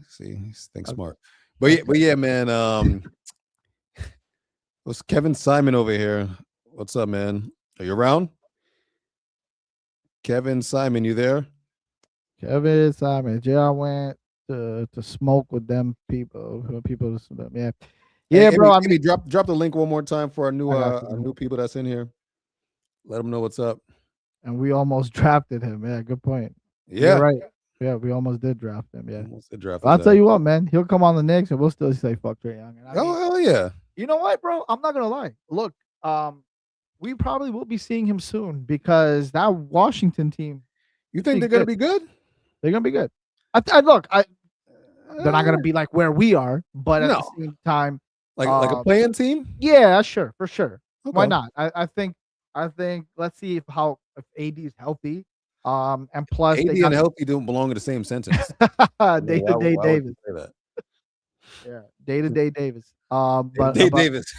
[SPEAKER 1] See, think smart. But yeah, man. What's Kevin Simon over here? What's up, man? Are you around? Kevin Simon, you there?
[SPEAKER 3] Kevin Simon. JR went to smoke with them people. Yeah. Yeah,
[SPEAKER 1] hey,
[SPEAKER 3] bro.
[SPEAKER 1] Immi, drop the link one more time for our new people that's in here. Let them know what's up.
[SPEAKER 3] And we almost drafted him. Yeah, good point.
[SPEAKER 1] Yeah,
[SPEAKER 3] you're right. Yeah, we almost did draft him. Yeah,
[SPEAKER 1] almost did draft.
[SPEAKER 3] I'll tell you what, man. He'll come on the Knicks, and we'll still say fuck Trae Young.
[SPEAKER 1] Hell yeah.
[SPEAKER 3] You know what, bro? I'm not gonna lie. Look, we probably will be seeing him soon because that Washington team.
[SPEAKER 1] You think they're gonna be good?
[SPEAKER 3] They're gonna be good. They're not gonna be like where we are, but at the same time,
[SPEAKER 1] like a playing team.
[SPEAKER 3] Yeah, sure, for sure.
[SPEAKER 1] Okay.
[SPEAKER 3] Why not? I think let's see if AD is healthy. And plus,
[SPEAKER 1] AD and healthy don't belong in the same sentence.
[SPEAKER 3] Day-to-day Davis. Yeah, day-to-day Davis.
[SPEAKER 1] Day-to-day Davis.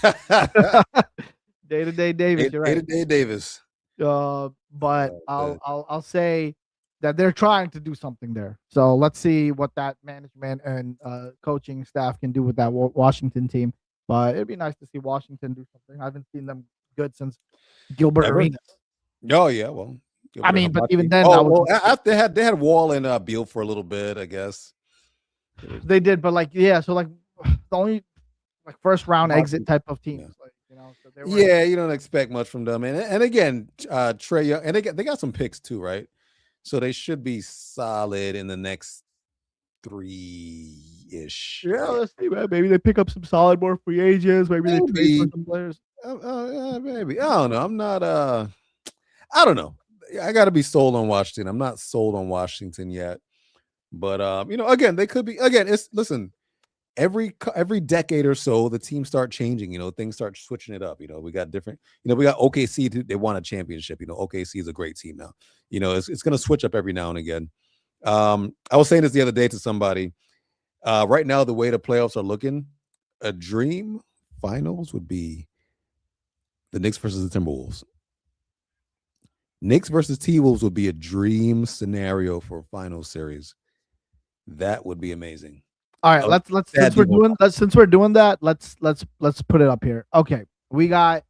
[SPEAKER 3] Day-to-day Davis. You're right.
[SPEAKER 1] Day-to-day Davis.
[SPEAKER 3] But I'll say that they're trying to do something there. So let's see what that management and coaching staff can do with that Washington team. But it'd be nice to see Washington do something. I haven't seen them good since Gilbert Arenas.
[SPEAKER 1] Oh yeah, well.
[SPEAKER 3] I mean, but even then,
[SPEAKER 1] they had Wall and Beal for a little bit, I guess.
[SPEAKER 3] They did, but so the only first round exit type of teams,
[SPEAKER 1] yeah, you don't expect much from them, and again, Trae Young, and they got some picks too, right? So they should be solid in the next 3-ish.
[SPEAKER 3] Yeah, let's see, man. Maybe they pick up some solid more free agents. Maybe they trade for some players.
[SPEAKER 1] Maybe I don't know. I'm not. I don't know. I got to be sold on Washington. I'm not sold on Washington yet, but again, they could be. Again, listen. Every decade or so, the teams start changing. Things start switching it up. We got different. We got OKC. They won a championship. OKC is a great team now. It's going to switch up every now and again. I was saying this the other day to somebody. Right now, the way the playoffs are looking, a dream finals would be the Knicks versus the Timberwolves. Knicks versus T-Wolves would be a dream scenario for a final series. That would be amazing.
[SPEAKER 3] All right, let's since we're doing that, let's put it up here. Okay, we got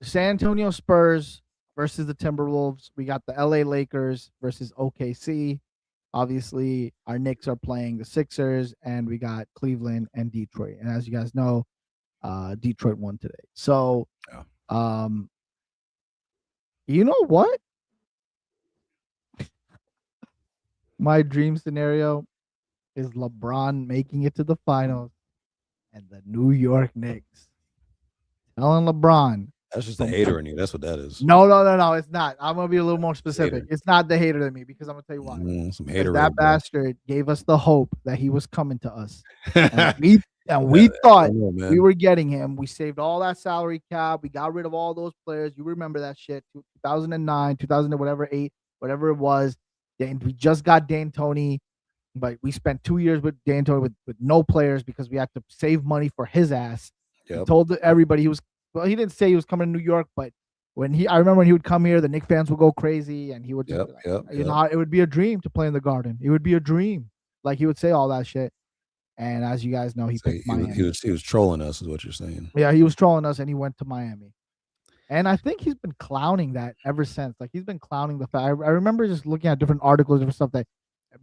[SPEAKER 3] San Antonio Spurs versus the Timberwolves. We got the LA Lakers versus OKC. Obviously, our Knicks are playing the Sixers, and we got Cleveland and Detroit. And as you guys know, Detroit won today. So, you know what? My dream scenario is LeBron making it to the finals and the New York Knicks telling LeBron.
[SPEAKER 1] That's just a hater in you. That's what that is.
[SPEAKER 3] No, it's not. I'm going to be a little more specific. It's not the hater in me because I'm going to tell you why.
[SPEAKER 1] Some hater.
[SPEAKER 3] That bastard gave us the hope that he was coming to us. And we thought we were getting him. We saved all that salary cap. We got rid of all those players. You remember that shit. 2009, 2000, whatever, 8, whatever it was. We just got D'Antoni. But we spent 2 years with D'Antoni with no players because we had to save money for his ass. Yep. He told everybody he didn't say he was coming to New York, but I remember when he would come here, the Knicks fans would go crazy and he would just it would be a dream to play in the Garden. It would be a dream. Like he would say all that shit. And as you guys know, he picked Miami.
[SPEAKER 1] He was trolling us, is what you're saying.
[SPEAKER 3] Yeah, he was trolling us and he went to Miami. And I think he's been clowning that ever since. Like he's been clowning the fact. I remember just looking at different articles, different stuff that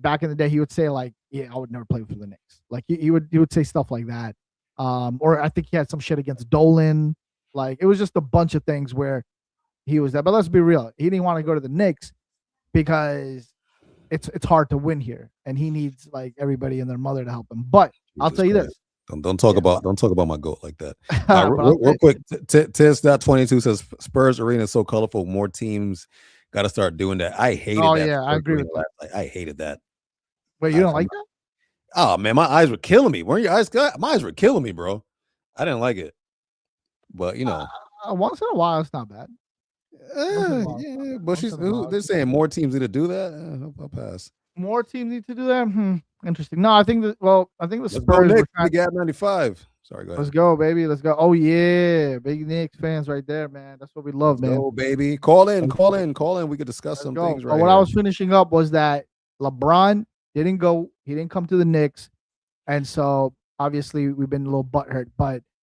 [SPEAKER 3] back in the day he would say like, "Yeah, I would never play for the Knicks." Like he would say stuff like that. Or I think he had some shit against Dolan. Like it was just a bunch of things where he was that. But let's be real, he didn't want to go to the Knicks because it's hard to win here, and he needs like everybody and their mother to help him. But I'll tell you this.
[SPEAKER 1] Don't talk about my goat like that. Real quick, Tiz.22 says Spurs arena is so colorful. More teams got to start doing that. I hated that.
[SPEAKER 3] Oh yeah, I agree with that.
[SPEAKER 1] Like, I hated that.
[SPEAKER 3] Wait, you don't like that?
[SPEAKER 1] Oh man, my eyes were killing me. Weren't your eyes? My eyes were killing me, bro. I didn't like it. But you know,
[SPEAKER 3] once in a while, it's not bad.
[SPEAKER 1] Yeah, but they're saying more teams need to do that. I'll pass.
[SPEAKER 3] More teams need to do that. Interesting. No, I think that. Well, I think the Spurs.
[SPEAKER 1] Big Gap 95. Sorry, go ahead.
[SPEAKER 3] Let's go, baby. Let's go. Oh yeah, big Knicks fans right there, man. That's what we love, man.
[SPEAKER 1] Go, baby. Call in. We could discuss some things. Right.
[SPEAKER 3] What I was finishing up was that LeBron didn't go. He didn't come to the Knicks, and so obviously we've been a little butthurt,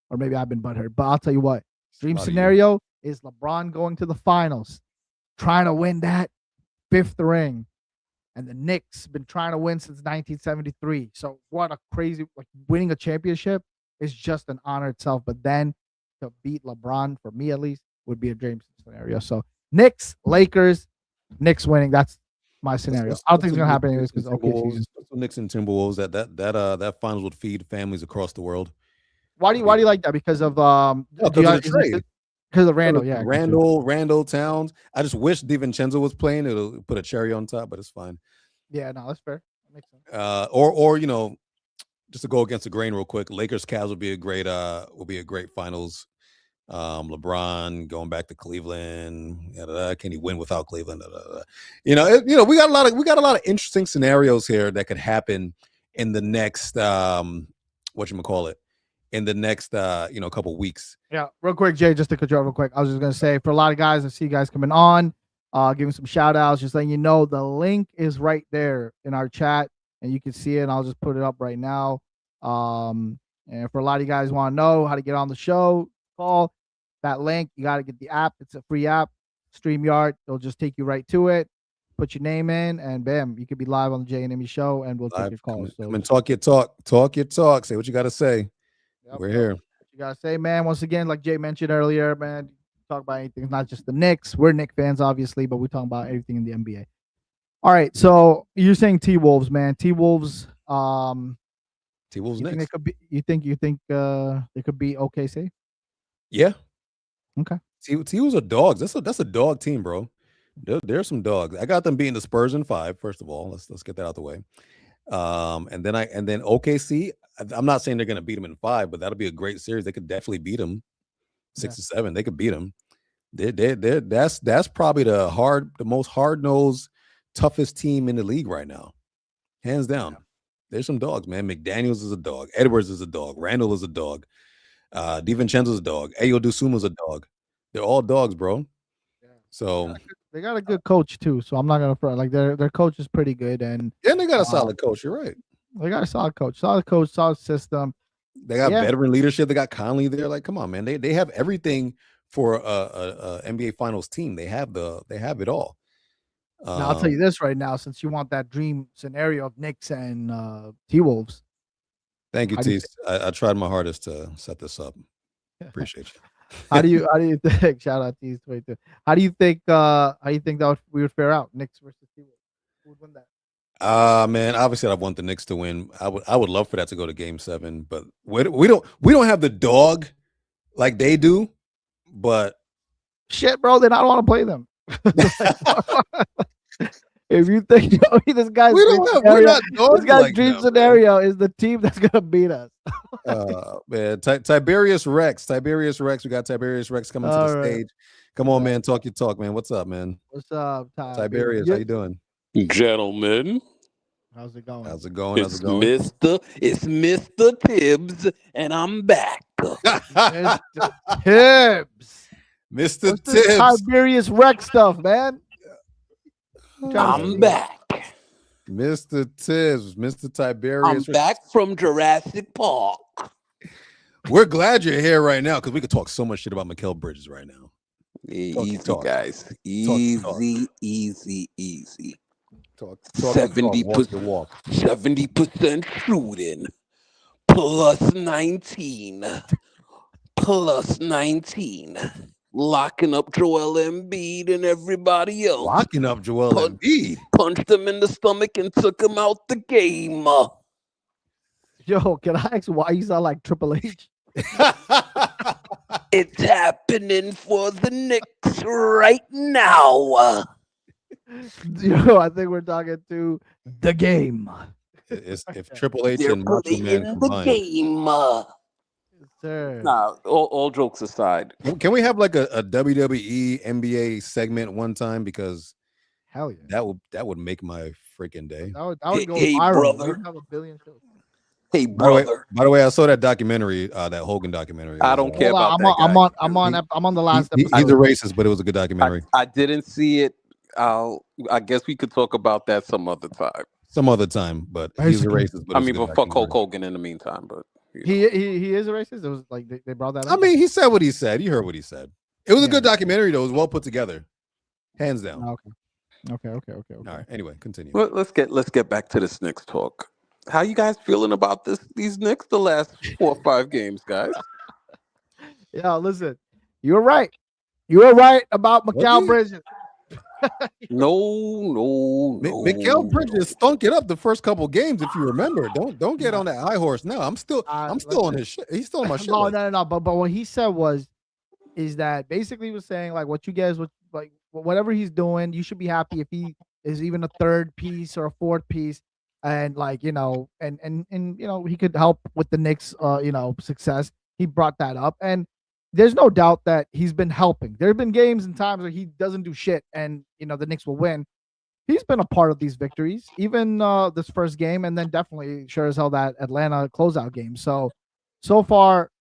[SPEAKER 3] or maybe I've been butthurt. But I'll tell you what. Dream scenario is LeBron going to the finals, trying to win that 5th ring. And the Knicks been trying to win since 1973. So what a crazy, like winning a championship is just an honor itself. But then to beat LeBron, for me at least, would be a dream scenario. So Knicks, Lakers, Knicks winning. That's my scenario. I don't think it's gonna happen anyways because
[SPEAKER 1] Knicks and Timberwolves. That finals would feed families across the world.
[SPEAKER 3] Why do you like that? Because of because of Randall, yeah.
[SPEAKER 1] Randall Towns. I just wish DiVincenzo was playing. It'll put a cherry on top, but it's fine.
[SPEAKER 3] Yeah, no, that's fair. That makes sense.
[SPEAKER 1] Or you know, just to go against the grain real quick, Lakers Cavs would be a great finals. LeBron going back to Cleveland. Can he win without Cleveland? We got a lot of interesting scenarios here that could happen in the next in the next couple weeks.
[SPEAKER 3] Yeah, real quick, Jay, just to cut you off real quick. I was just gonna say for a lot of guys, I see you guys coming on, giving some shout outs, just letting you know the link is right there in our chat and you can see it. And I'll just put it up right now. And for a lot of you guys want to know how to get on the show, call that link. You got to get the app. It's a free app, StreamYard. It'll just take you right to it. Put your name in, and bam, you could be live on the Jay and Immi show, and we'll take your calls.
[SPEAKER 1] Come and talk your talk. Say what you got to say. Yep, we're here. What
[SPEAKER 3] you gotta say, man. Once again, like Jay mentioned earlier, man, talk about anything. It's not just the Knicks. We're Knicks fans, obviously, but we talk about everything in the NBA. All right, so you're saying T-Wolves, man. T-Wolves.
[SPEAKER 1] T-Wolves
[SPEAKER 3] Knicks.
[SPEAKER 1] Knicks.
[SPEAKER 3] You think they could be OKC?
[SPEAKER 1] Yeah.
[SPEAKER 3] Okay.
[SPEAKER 1] T-Wolves are dogs. That's a dog team, bro. They're some dogs. I got them beating the Spurs in 5. First of all, let's get that out the way. And then OKC. I'm not saying they're going to beat them in 5, but that'll be a great series. They could definitely beat them 6 to 7. They could beat them. That's probably the most hard-nosed, toughest team in the league right now, hands down. Yeah. There's some dogs, man. McDaniels is a dog. Edwards is a dog. Randall is a dog. DiVincenzo's a dog. Ayo Dosunmu's a dog. They're all dogs, bro. Yeah. So
[SPEAKER 3] they got a good coach too. So I'm not gonna front. Like their coach is pretty good, and
[SPEAKER 1] they got a solid coach. You're right.
[SPEAKER 3] They got a solid coach, solid system.
[SPEAKER 1] They got veteran leadership. They got Conley there. Like, come on, man. They have everything for a NBA Finals team. They have it all.
[SPEAKER 3] Now I'll tell you this right now, since you want that dream scenario of Knicks and T-Wolves.
[SPEAKER 1] Thank you, T. I tried my hardest to set this up. Appreciate you.
[SPEAKER 3] How do you think? Shout out to T22. How do you think that we would fare out? Knicks versus T-Wolves. Who would win that?
[SPEAKER 1] Man, obviously I want the Knicks to win. I would love for that to go to Game 7, but we don't have the dog like they do. But
[SPEAKER 3] shit, bro, then I don't want to play them. If you think this guy's dream scenario is the team that's gonna beat us.
[SPEAKER 1] Man, Tiberius Rex. We got Tiberius Rex coming to the stage. Come on, man. Talk your talk, man. What's up, man?
[SPEAKER 3] What's up,
[SPEAKER 1] Tiberius? How you doing?
[SPEAKER 5] Gentlemen,
[SPEAKER 3] how's it going?
[SPEAKER 1] It's
[SPEAKER 5] Mr. Tibbs, and I'm back.
[SPEAKER 3] Mr. Tibbs.
[SPEAKER 1] Mr. Tibbs.
[SPEAKER 3] Tiberius Rex stuff, man.
[SPEAKER 5] I'm back.
[SPEAKER 1] Mr. Tibbs, Mr. Tiberius.
[SPEAKER 5] I'm back from Jurassic Park.
[SPEAKER 1] We're glad you're here right now because we could talk so much shit about Mikal Bridges right now.
[SPEAKER 5] Easy,
[SPEAKER 1] talk.
[SPEAKER 5] guys. Easy.
[SPEAKER 1] Talk
[SPEAKER 5] 70% shooting. +19. Locking up Joel Embiid and everybody else.
[SPEAKER 1] Locking up Joel Embiid.
[SPEAKER 5] Punched him in the stomach and took him out the game.
[SPEAKER 3] Yo, can I ask why you sound like Triple H?
[SPEAKER 5] It's happening for the Knicks right now.
[SPEAKER 3] Yo, I think we're talking to the game.
[SPEAKER 1] If Triple H
[SPEAKER 5] They're
[SPEAKER 1] and Macho
[SPEAKER 5] playing
[SPEAKER 1] Man
[SPEAKER 5] the
[SPEAKER 1] combined.
[SPEAKER 5] game.
[SPEAKER 3] Sir.
[SPEAKER 5] Nah, all jokes aside.
[SPEAKER 1] Can we have like a WWE NBA segment one time? Because
[SPEAKER 3] Hell yeah.
[SPEAKER 1] that would make my freaking day.
[SPEAKER 3] That would go
[SPEAKER 5] Hey,
[SPEAKER 3] viral.
[SPEAKER 5] brother.
[SPEAKER 3] We'd have a billion shows.
[SPEAKER 5] Hey,
[SPEAKER 1] By the way-
[SPEAKER 5] brother.
[SPEAKER 1] By the way, I saw that documentary, that Hogan documentary.
[SPEAKER 5] I don't care
[SPEAKER 3] Hold on,
[SPEAKER 5] about that guy.
[SPEAKER 3] I'm on the last episode.
[SPEAKER 1] He's a racist, but it was a good documentary.
[SPEAKER 5] I didn't see it. I guess we could talk about that some other time.
[SPEAKER 1] Some other time, but he's a racist. But
[SPEAKER 5] I
[SPEAKER 1] it's a
[SPEAKER 5] mean,
[SPEAKER 1] good
[SPEAKER 5] but fuck Hulk
[SPEAKER 1] documentary.
[SPEAKER 5] Hogan in the meantime. But
[SPEAKER 3] He is a racist. It was like they brought that up.
[SPEAKER 1] I mean, he said what he said. You heard what he said. It was a
[SPEAKER 3] Yeah.
[SPEAKER 1] good documentary, though. It was well put together, hands down.
[SPEAKER 3] Okay.
[SPEAKER 1] All right. Anyway, continue.
[SPEAKER 5] well, let's get back to this Knicks talk. How you guys feeling about these Knicks the last 4 or 5 games, guys?
[SPEAKER 3] Yeah, listen, you're right. You were right about Mikal Bridges.
[SPEAKER 5] No.
[SPEAKER 1] Mikal Bridges stunk it up the first couple games, if you remember. Don't get on that high horse now. I'm still on his shit. He's still on my shit.
[SPEAKER 3] No. But what he said is that basically he was saying like what you guys would like whatever he's doing, you should be happy if he is even a third piece or a fourth piece, and like and he could help with the Knicks success. He brought that up, and there's no doubt that he's been helping. There have been games and times where he doesn't do shit, and the Knicks will win. He's been a part of these victories, even this first game, and then definitely sure as hell that Atlanta closeout game. So far,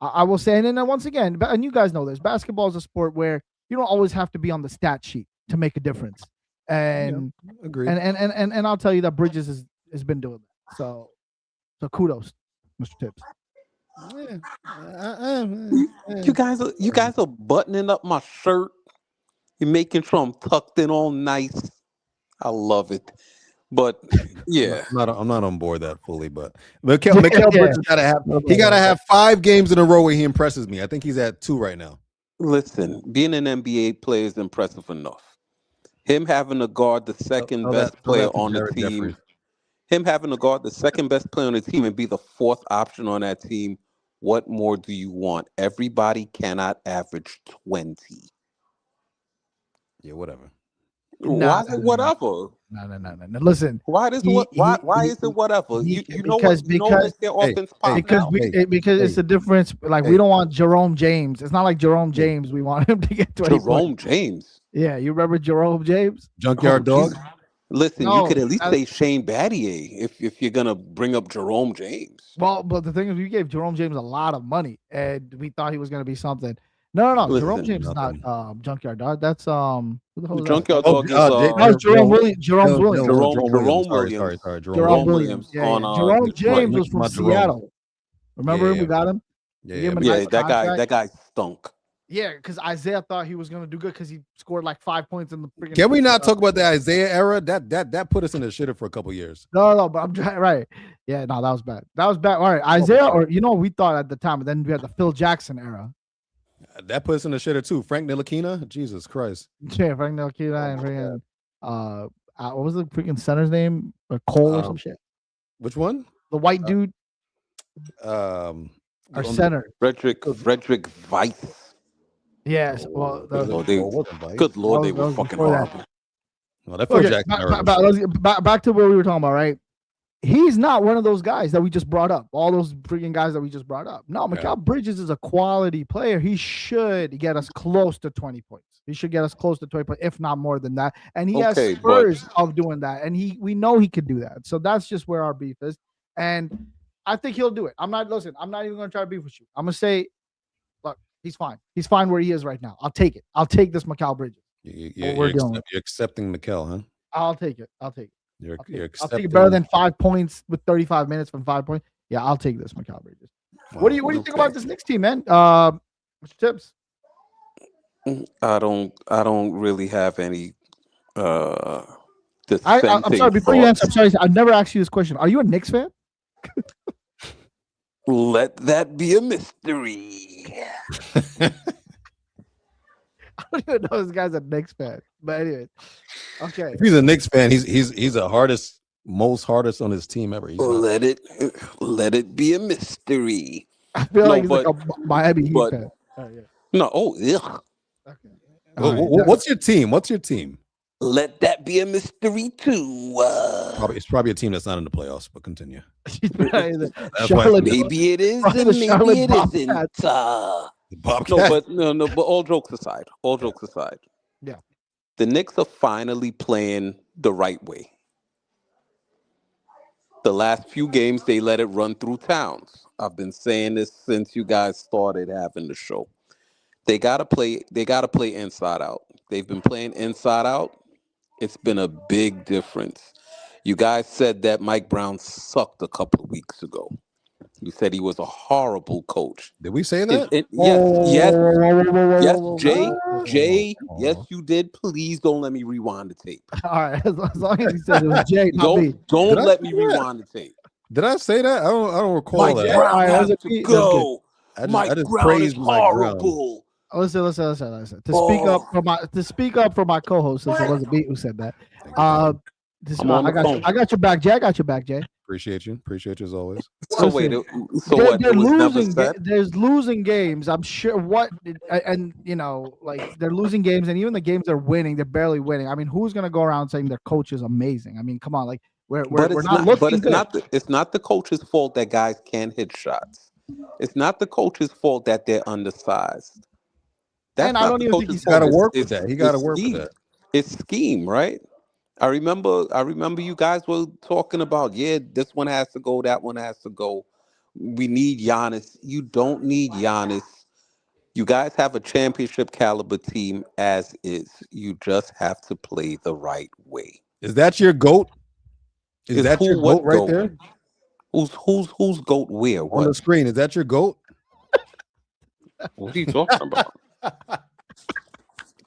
[SPEAKER 3] I will say, and then once again, and you guys know this, basketball is a sport where you don't always have to be on the stat sheet to make a difference. And
[SPEAKER 1] agreed.
[SPEAKER 3] And I'll tell you that Bridges has been doing that. So kudos, Mr. Tips.
[SPEAKER 5] You guys are buttoning up my shirt. You're making sure I'm tucked in all nice. I love it. But yeah,
[SPEAKER 1] I'm not on board that fully, but Mikal Bridges gotta have 5 games in a row where he impresses me. I think he's at 2 right now.
[SPEAKER 5] listen, being an NBA player is impressive enough. Him having to guard the second best player on the team. Him having to guard the second best player on the team and be the 4th option on that team. What more do you want? Everybody cannot average 20.
[SPEAKER 1] Yeah, whatever.
[SPEAKER 5] Why is it whatever?
[SPEAKER 3] No. Listen.
[SPEAKER 5] Why is it whatever? You know their offense
[SPEAKER 3] because it's a difference. Like we don't want Jerome James. It's not like Jerome James. We want him to get 20
[SPEAKER 5] Jerome James.
[SPEAKER 3] Yeah, you remember Jerome James?
[SPEAKER 1] Junkyard Dog.
[SPEAKER 5] Jesus. Listen, you could at least say Shane Battier if you're gonna bring up Jerome James.
[SPEAKER 3] Well, but the thing is, we gave Jerome James a lot of money, and we thought he was gonna be something. No.
[SPEAKER 5] Listen,
[SPEAKER 3] Jerome James is not Junkyard Dog. That's who the hell is
[SPEAKER 5] Junkyard
[SPEAKER 3] that?
[SPEAKER 5] Dog
[SPEAKER 3] is Jerome Williams. Jerome
[SPEAKER 5] Williams.
[SPEAKER 3] Sorry. Jerome Williams. Jerome James was from Seattle. Remember him? We got him.
[SPEAKER 5] Yeah, that guy stunk.
[SPEAKER 3] Yeah, because Isaiah thought he was gonna do good because he scored like 5 points in the freaking.
[SPEAKER 1] Can we not talk about the Isaiah era? That put us in the shitter for a couple years.
[SPEAKER 3] No, but I'm trying right. Yeah, no, that was bad. All right, Isaiah, or we thought at the time, but then we had the Phil Jackson era.
[SPEAKER 1] That put us in the shitter too. Frank Ntilikina, Jesus Christ.
[SPEAKER 3] Yeah, Frank Ntilikina and freaking what was the freaking center's name? Cole or some shit.
[SPEAKER 1] Which one?
[SPEAKER 3] The white dude. Our center.
[SPEAKER 5] Frederick Weiss.
[SPEAKER 3] Yes. Well,
[SPEAKER 5] good Lord, they were fucking horrible.
[SPEAKER 1] Well, that Phil Jackson.
[SPEAKER 3] Back to what we were talking about, right? He's not one of those guys that we just brought up. All those freaking guys that we just brought up. No, Mikal Bridges is a quality player. He should get us close to 20 points. He should get us close to 20 points, if not more than that. And he has spurs of doing that. And we know he could do that. So that's just where our beef is. And I think he'll do it. I'm not even going to try to beef with you. I'm going to say, look, he's fine. He's fine where he is right now. I'll take it. I'll take this Mikal Bridges.
[SPEAKER 1] You're accepting Mikal, huh?
[SPEAKER 3] I'll take it.
[SPEAKER 1] You're
[SPEAKER 3] I'll take it better than 5 points with 35 minutes from 5 points. Yeah, I'll take this, Mikal Bridges. What do you think about this Knicks team, man? Mr. Tibbs?
[SPEAKER 5] I don't really have any
[SPEAKER 3] I'm
[SPEAKER 5] dissenting
[SPEAKER 3] sorry. Before you answer, I'm
[SPEAKER 5] thoughts.
[SPEAKER 3] sorry. I've never asked you this question. Are you a Knicks fan?
[SPEAKER 5] Let that be a mystery.
[SPEAKER 3] I don't even know this guy's a Knicks fan. But anyway, okay.
[SPEAKER 1] If he's a Knicks fan, he's the most hardest on his team ever. He's not.
[SPEAKER 5] Let it be a mystery.
[SPEAKER 3] I feel
[SPEAKER 5] No,
[SPEAKER 3] like he's
[SPEAKER 5] but
[SPEAKER 3] like a Miami Heat
[SPEAKER 5] but
[SPEAKER 3] fan. Oh, yeah.
[SPEAKER 5] no. Oh, ugh.
[SPEAKER 3] Okay.
[SPEAKER 1] What's your team? What's your team?
[SPEAKER 5] Let that be a mystery too.
[SPEAKER 1] It's probably a team that's not in the playoffs, but continue.
[SPEAKER 3] That's
[SPEAKER 1] why-
[SPEAKER 5] Maybe it is,
[SPEAKER 3] Probably
[SPEAKER 5] and
[SPEAKER 3] the
[SPEAKER 5] maybe
[SPEAKER 3] Charlotte
[SPEAKER 5] it
[SPEAKER 3] Bobcats.
[SPEAKER 5] isn't.
[SPEAKER 1] The Bobcats.
[SPEAKER 5] No. But all jokes aside,
[SPEAKER 3] Yeah.
[SPEAKER 5] the Knicks are finally playing the right way. The last few games, they let it run through Towns. I've been saying this since you guys started having the show. They gotta play inside out. They've been playing inside out. It's been a big difference. You guys said that Mike Brown sucked a couple of weeks ago. You said he was a horrible coach.
[SPEAKER 1] Did we say that?
[SPEAKER 5] Yes, Jay,
[SPEAKER 1] Oh.
[SPEAKER 5] yes, you did. Please don't let me rewind the tape.
[SPEAKER 3] All right. As long as he said it was Jay, not me.
[SPEAKER 5] Don't
[SPEAKER 1] Did I
[SPEAKER 5] let
[SPEAKER 1] say
[SPEAKER 5] me
[SPEAKER 1] that?
[SPEAKER 5] rewind the tape.
[SPEAKER 1] Did I say that? I don't recall
[SPEAKER 5] Mike
[SPEAKER 1] that.
[SPEAKER 5] Brown
[SPEAKER 3] All right,
[SPEAKER 5] has
[SPEAKER 3] was it
[SPEAKER 5] to
[SPEAKER 3] me? That's
[SPEAKER 5] go.
[SPEAKER 1] I
[SPEAKER 5] Mike
[SPEAKER 1] just
[SPEAKER 5] Brown is
[SPEAKER 1] praised Mike Brown.
[SPEAKER 5] horrible.
[SPEAKER 3] Listen.
[SPEAKER 5] Oh.
[SPEAKER 3] To speak up for my co-host, since it wasn't me who said that.
[SPEAKER 5] I'm on the phone.
[SPEAKER 3] I got your back, Jay. I got your back, Jay.
[SPEAKER 1] Appreciate you as always.
[SPEAKER 5] So wait, so what?
[SPEAKER 3] They're
[SPEAKER 5] It was never
[SPEAKER 3] losing.
[SPEAKER 5] said.
[SPEAKER 3] There's losing games. I'm sure. And like they're losing games, and even the games they're winning, they're barely winning. I mean, who's gonna go around saying their coach is amazing? I mean, come on, like we're not looking
[SPEAKER 5] But
[SPEAKER 3] good.
[SPEAKER 5] it's not the coach's fault that guys can't hit shots. It's not the coach's fault that they're undersized. That's
[SPEAKER 3] And I
[SPEAKER 5] not
[SPEAKER 3] don't
[SPEAKER 5] the
[SPEAKER 3] even think
[SPEAKER 5] coach's
[SPEAKER 3] he
[SPEAKER 5] fault.
[SPEAKER 3] said
[SPEAKER 1] Got to work with
[SPEAKER 5] It's-
[SPEAKER 1] that. He got to
[SPEAKER 5] it's
[SPEAKER 1] work with
[SPEAKER 5] scheme.
[SPEAKER 1] that.
[SPEAKER 5] It's scheme, right? I remember you guys were talking about, yeah, this one has to go, that one has to go. We need Giannis. You don't need Giannis. You guys have a championship caliber team as is. You just have to play the right way.
[SPEAKER 1] Is that your goat? Is that your
[SPEAKER 5] what
[SPEAKER 1] goat right there
[SPEAKER 5] Who's goat where?
[SPEAKER 1] on the
[SPEAKER 5] What?
[SPEAKER 1] screen? Is that your goat?
[SPEAKER 5] What are you talking about?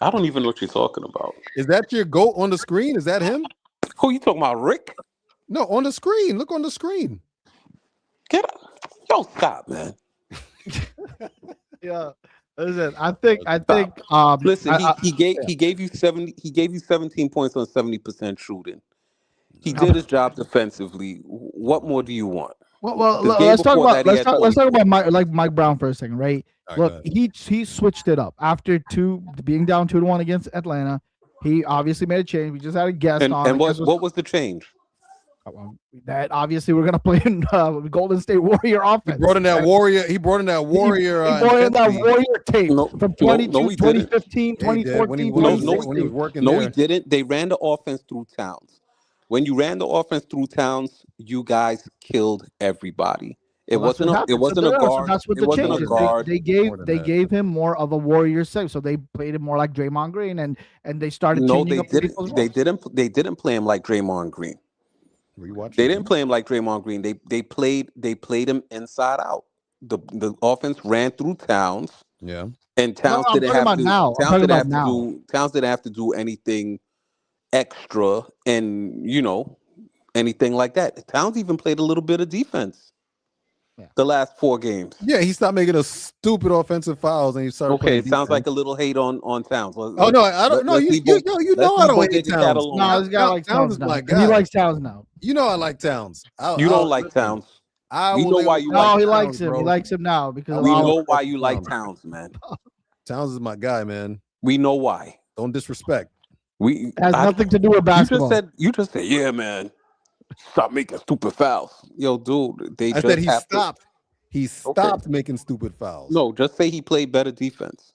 [SPEAKER 5] I don't even know what you're talking about.
[SPEAKER 1] Is that your goat on the screen? Is that him?
[SPEAKER 5] Who you talking about, Rick?
[SPEAKER 1] No, on the screen. Look on the screen.
[SPEAKER 5] Get up. Yo, stop, man.
[SPEAKER 3] Yeah. Listen, I think
[SPEAKER 5] Listen,
[SPEAKER 3] I-
[SPEAKER 5] he gave you 17 points on 70% shooting. He did his job defensively. What more do you want?
[SPEAKER 3] Well,
[SPEAKER 5] The game
[SPEAKER 3] let's talk
[SPEAKER 5] before
[SPEAKER 3] about
[SPEAKER 5] that, he had
[SPEAKER 3] let's talk
[SPEAKER 5] 24.
[SPEAKER 3] about Mike Brown for a second, right?
[SPEAKER 1] All right, go
[SPEAKER 3] Look,
[SPEAKER 1] ahead.
[SPEAKER 3] he switched it up after being down 2-1 against Atlanta. He obviously made a change. We just had a guest on.
[SPEAKER 5] And what was the change?
[SPEAKER 3] That obviously we're gonna play in Golden State Warrior offense.
[SPEAKER 1] He brought in that warrior. He brought in that warrior.
[SPEAKER 3] He brought in that
[SPEAKER 1] intensity.
[SPEAKER 3] Warrior tape from 2015,
[SPEAKER 1] Yeah, he did.
[SPEAKER 3] 2014,
[SPEAKER 1] When he was
[SPEAKER 3] 2016.
[SPEAKER 1] working
[SPEAKER 5] No,
[SPEAKER 1] there.
[SPEAKER 5] he didn't. They ran the offense through Towns. When you ran the offense through Towns, you guys killed everybody. It
[SPEAKER 3] Well, that's
[SPEAKER 5] wasn't
[SPEAKER 3] what
[SPEAKER 5] a
[SPEAKER 3] happened.
[SPEAKER 5] it wasn't
[SPEAKER 3] So
[SPEAKER 5] a guard.
[SPEAKER 3] that's what
[SPEAKER 5] It
[SPEAKER 3] the
[SPEAKER 5] wasn't
[SPEAKER 3] change
[SPEAKER 5] a
[SPEAKER 3] is.
[SPEAKER 5] guard.
[SPEAKER 1] More than
[SPEAKER 3] They
[SPEAKER 1] that.
[SPEAKER 3] gave him more of a Warrior set, so they played him more like Draymond Green, and they started
[SPEAKER 5] No,
[SPEAKER 3] changing
[SPEAKER 5] they
[SPEAKER 3] up the people's
[SPEAKER 5] didn't.
[SPEAKER 3] roles.
[SPEAKER 5] They didn't play him like Draymond Green.
[SPEAKER 1] Were you watching?
[SPEAKER 5] They didn't play him like Draymond Green. They played him inside out. The offense ran through Towns,
[SPEAKER 1] Yeah.
[SPEAKER 5] and Towns
[SPEAKER 3] I'm
[SPEAKER 5] didn't
[SPEAKER 3] talking
[SPEAKER 5] have
[SPEAKER 3] about
[SPEAKER 5] to.
[SPEAKER 3] now. I'm
[SPEAKER 5] Towns
[SPEAKER 3] talking
[SPEAKER 5] didn't
[SPEAKER 3] about
[SPEAKER 5] have to
[SPEAKER 3] now.
[SPEAKER 5] do. Towns didn't have to do anything extra, and anything like that. Towns even played a little bit of defense.
[SPEAKER 3] Yeah.
[SPEAKER 5] The last 4 games.
[SPEAKER 1] Yeah, he stopped making those stupid offensive fouls and he started
[SPEAKER 5] Okay,
[SPEAKER 1] playing
[SPEAKER 5] it sounds
[SPEAKER 1] defense.
[SPEAKER 5] like a little hate on Towns.
[SPEAKER 1] Oh no, I don't know.
[SPEAKER 5] let's
[SPEAKER 1] You
[SPEAKER 5] leave
[SPEAKER 1] know
[SPEAKER 5] let's
[SPEAKER 1] I
[SPEAKER 5] leave
[SPEAKER 1] don't hate
[SPEAKER 5] Bodega Cat
[SPEAKER 1] Towns.
[SPEAKER 5] alone.
[SPEAKER 3] No, this guy likes
[SPEAKER 1] Towns
[SPEAKER 3] Towns
[SPEAKER 1] is
[SPEAKER 3] now.
[SPEAKER 1] my
[SPEAKER 3] He
[SPEAKER 1] guy.
[SPEAKER 3] likes Towns now.
[SPEAKER 1] You know I like Towns.
[SPEAKER 5] You don't like Towns. We know why you
[SPEAKER 3] No,
[SPEAKER 5] like
[SPEAKER 3] he
[SPEAKER 5] Towns,
[SPEAKER 3] likes him.
[SPEAKER 1] bro.
[SPEAKER 3] He likes him now because of
[SPEAKER 5] We
[SPEAKER 3] all-
[SPEAKER 5] know why you like Towns, man.
[SPEAKER 1] Towns is my guy, man.
[SPEAKER 5] We know why.
[SPEAKER 1] Don't disrespect.
[SPEAKER 3] It has nothing to do with basketball.
[SPEAKER 5] You just said, yeah, man. Stop making stupid fouls. Yo, dude, they
[SPEAKER 1] I
[SPEAKER 5] just
[SPEAKER 1] said he
[SPEAKER 5] have
[SPEAKER 1] stopped. He stopped making stupid fouls.
[SPEAKER 5] No, just say he played better defense.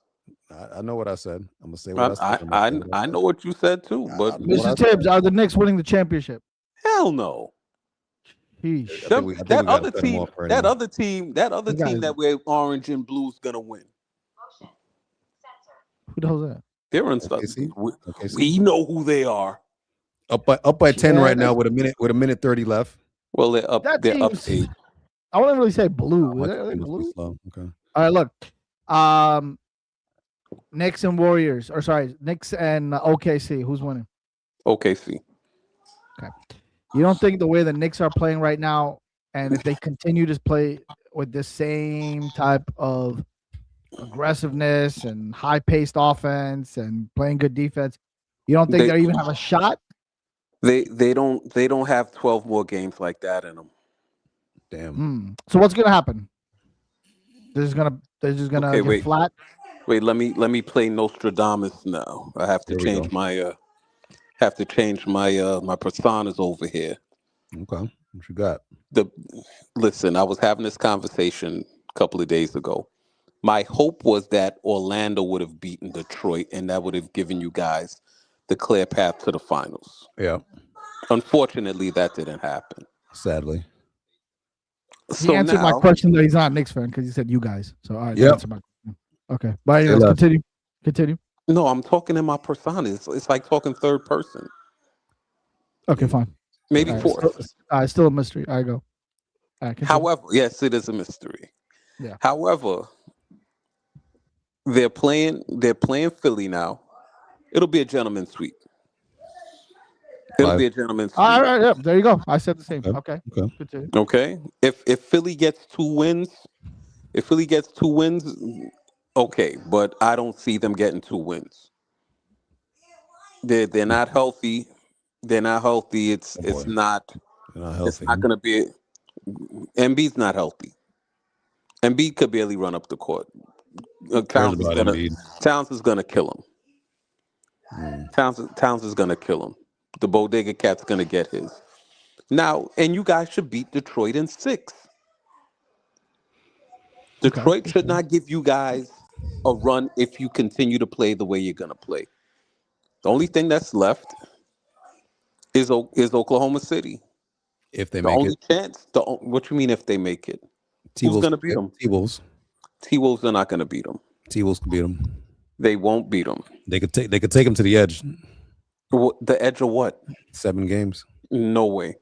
[SPEAKER 1] I know what I said. I'm gonna say what I said.
[SPEAKER 5] I know what you said too, but
[SPEAKER 3] Mr. Tibbs, are the Knicks winning the championship?
[SPEAKER 5] hell no.
[SPEAKER 3] Sheesh.
[SPEAKER 1] I think we gotta
[SPEAKER 5] Other
[SPEAKER 1] cut him
[SPEAKER 5] team,
[SPEAKER 1] off right
[SPEAKER 5] that
[SPEAKER 1] now.
[SPEAKER 5] other team that wear orange and blue is gonna win.
[SPEAKER 3] Who does that?
[SPEAKER 5] They're in stuff.
[SPEAKER 1] OKC?
[SPEAKER 5] We know who they are.
[SPEAKER 1] Up by 10
[SPEAKER 3] Yeah,
[SPEAKER 1] right now with a minute 30 left.
[SPEAKER 5] Well, they're up.
[SPEAKER 3] That
[SPEAKER 5] They're up
[SPEAKER 3] team's-
[SPEAKER 5] 8.
[SPEAKER 3] I wouldn't really say blue.
[SPEAKER 1] My
[SPEAKER 3] Are they
[SPEAKER 1] team must be
[SPEAKER 3] blue?
[SPEAKER 1] slow. Okay.
[SPEAKER 3] All right, look. Knicks and Warriors, or sorry, Knicks and OKC. Who's winning?
[SPEAKER 5] OKC.
[SPEAKER 3] Okay. You don't think the way the Knicks are playing right now, and if they continue to play with the same type of aggressiveness and high-paced offense and playing good defense, you don't think
[SPEAKER 5] They
[SPEAKER 3] they even have a shot?
[SPEAKER 5] they don't have 12 more games like that in them.
[SPEAKER 1] Damn.
[SPEAKER 3] So what's gonna happen? They're just gonna
[SPEAKER 5] Okay,
[SPEAKER 3] get
[SPEAKER 5] wait.
[SPEAKER 3] flat.
[SPEAKER 5] Wait, let me play Nostradamus now. I have to
[SPEAKER 1] There we
[SPEAKER 5] change
[SPEAKER 1] go.
[SPEAKER 5] my personas over here.
[SPEAKER 1] Okay. What you got?
[SPEAKER 5] The Listen, I was having this conversation a couple of days ago. My hope was that Orlando would have beaten Detroit, and that would have given you guys the clear path to the finals.
[SPEAKER 1] Yeah.
[SPEAKER 5] Unfortunately, that didn't happen.
[SPEAKER 1] Sadly.
[SPEAKER 3] He
[SPEAKER 5] So
[SPEAKER 3] answered my
[SPEAKER 5] now,
[SPEAKER 3] question that he's not a Knicks fan because he said you guys. So all right, that
[SPEAKER 1] Yep.
[SPEAKER 3] answered my question. Okay, but
[SPEAKER 1] Say
[SPEAKER 3] anyways,
[SPEAKER 1] less.
[SPEAKER 3] continue. Continue.
[SPEAKER 5] no, I'm talking in my persona. It's like talking third person,
[SPEAKER 3] Okay, fine.
[SPEAKER 5] maybe
[SPEAKER 3] All right,
[SPEAKER 5] fourth.
[SPEAKER 3] still a mystery. I go. All right, continue.
[SPEAKER 5] However, yes, it is a mystery.
[SPEAKER 3] Yeah.
[SPEAKER 5] However, they're playing Philly now. It'll be a gentleman's sweep. It'll
[SPEAKER 1] Five.
[SPEAKER 5] be a gentleman's
[SPEAKER 3] All
[SPEAKER 5] sweep.
[SPEAKER 3] right, yeah, there you go. I said the same.
[SPEAKER 1] Okay.
[SPEAKER 3] Okay,
[SPEAKER 1] Okay.
[SPEAKER 3] continue.
[SPEAKER 5] Okay. If Philly gets 2 wins, okay, but I don't see them getting 2 wins. They're not healthy. They're not healthy. It's
[SPEAKER 1] Oh
[SPEAKER 5] it's
[SPEAKER 1] boy.
[SPEAKER 5] not
[SPEAKER 1] You're not
[SPEAKER 5] it's
[SPEAKER 1] healthy.
[SPEAKER 5] not gonna be. Embiid's not healthy. Embiid could barely run up the court.
[SPEAKER 1] Cares
[SPEAKER 5] Towns is
[SPEAKER 1] about
[SPEAKER 5] gonna
[SPEAKER 1] Embiid.
[SPEAKER 5] Towns is gonna kill him.
[SPEAKER 1] Mm.
[SPEAKER 5] Towns is gonna kill him. The Bodega Cat's gonna get his. Now, and you guys should beat Detroit in 6.
[SPEAKER 3] Okay.
[SPEAKER 5] Detroit should not give you guys a run if you continue to play the way you're gonna play. The only thing that's left is Oklahoma City.
[SPEAKER 1] If they
[SPEAKER 5] The
[SPEAKER 1] make it,
[SPEAKER 5] only chance. What you mean if they make it? Who's
[SPEAKER 1] T-Wolves.
[SPEAKER 5] gonna beat them?
[SPEAKER 1] T-Wolves.
[SPEAKER 5] T-Wolves are not gonna beat them.
[SPEAKER 1] T-Wolves can beat them.
[SPEAKER 5] They won't beat them.
[SPEAKER 1] They could take. They could take them to the edge.
[SPEAKER 5] The edge of what?
[SPEAKER 1] 7 games.
[SPEAKER 5] No way.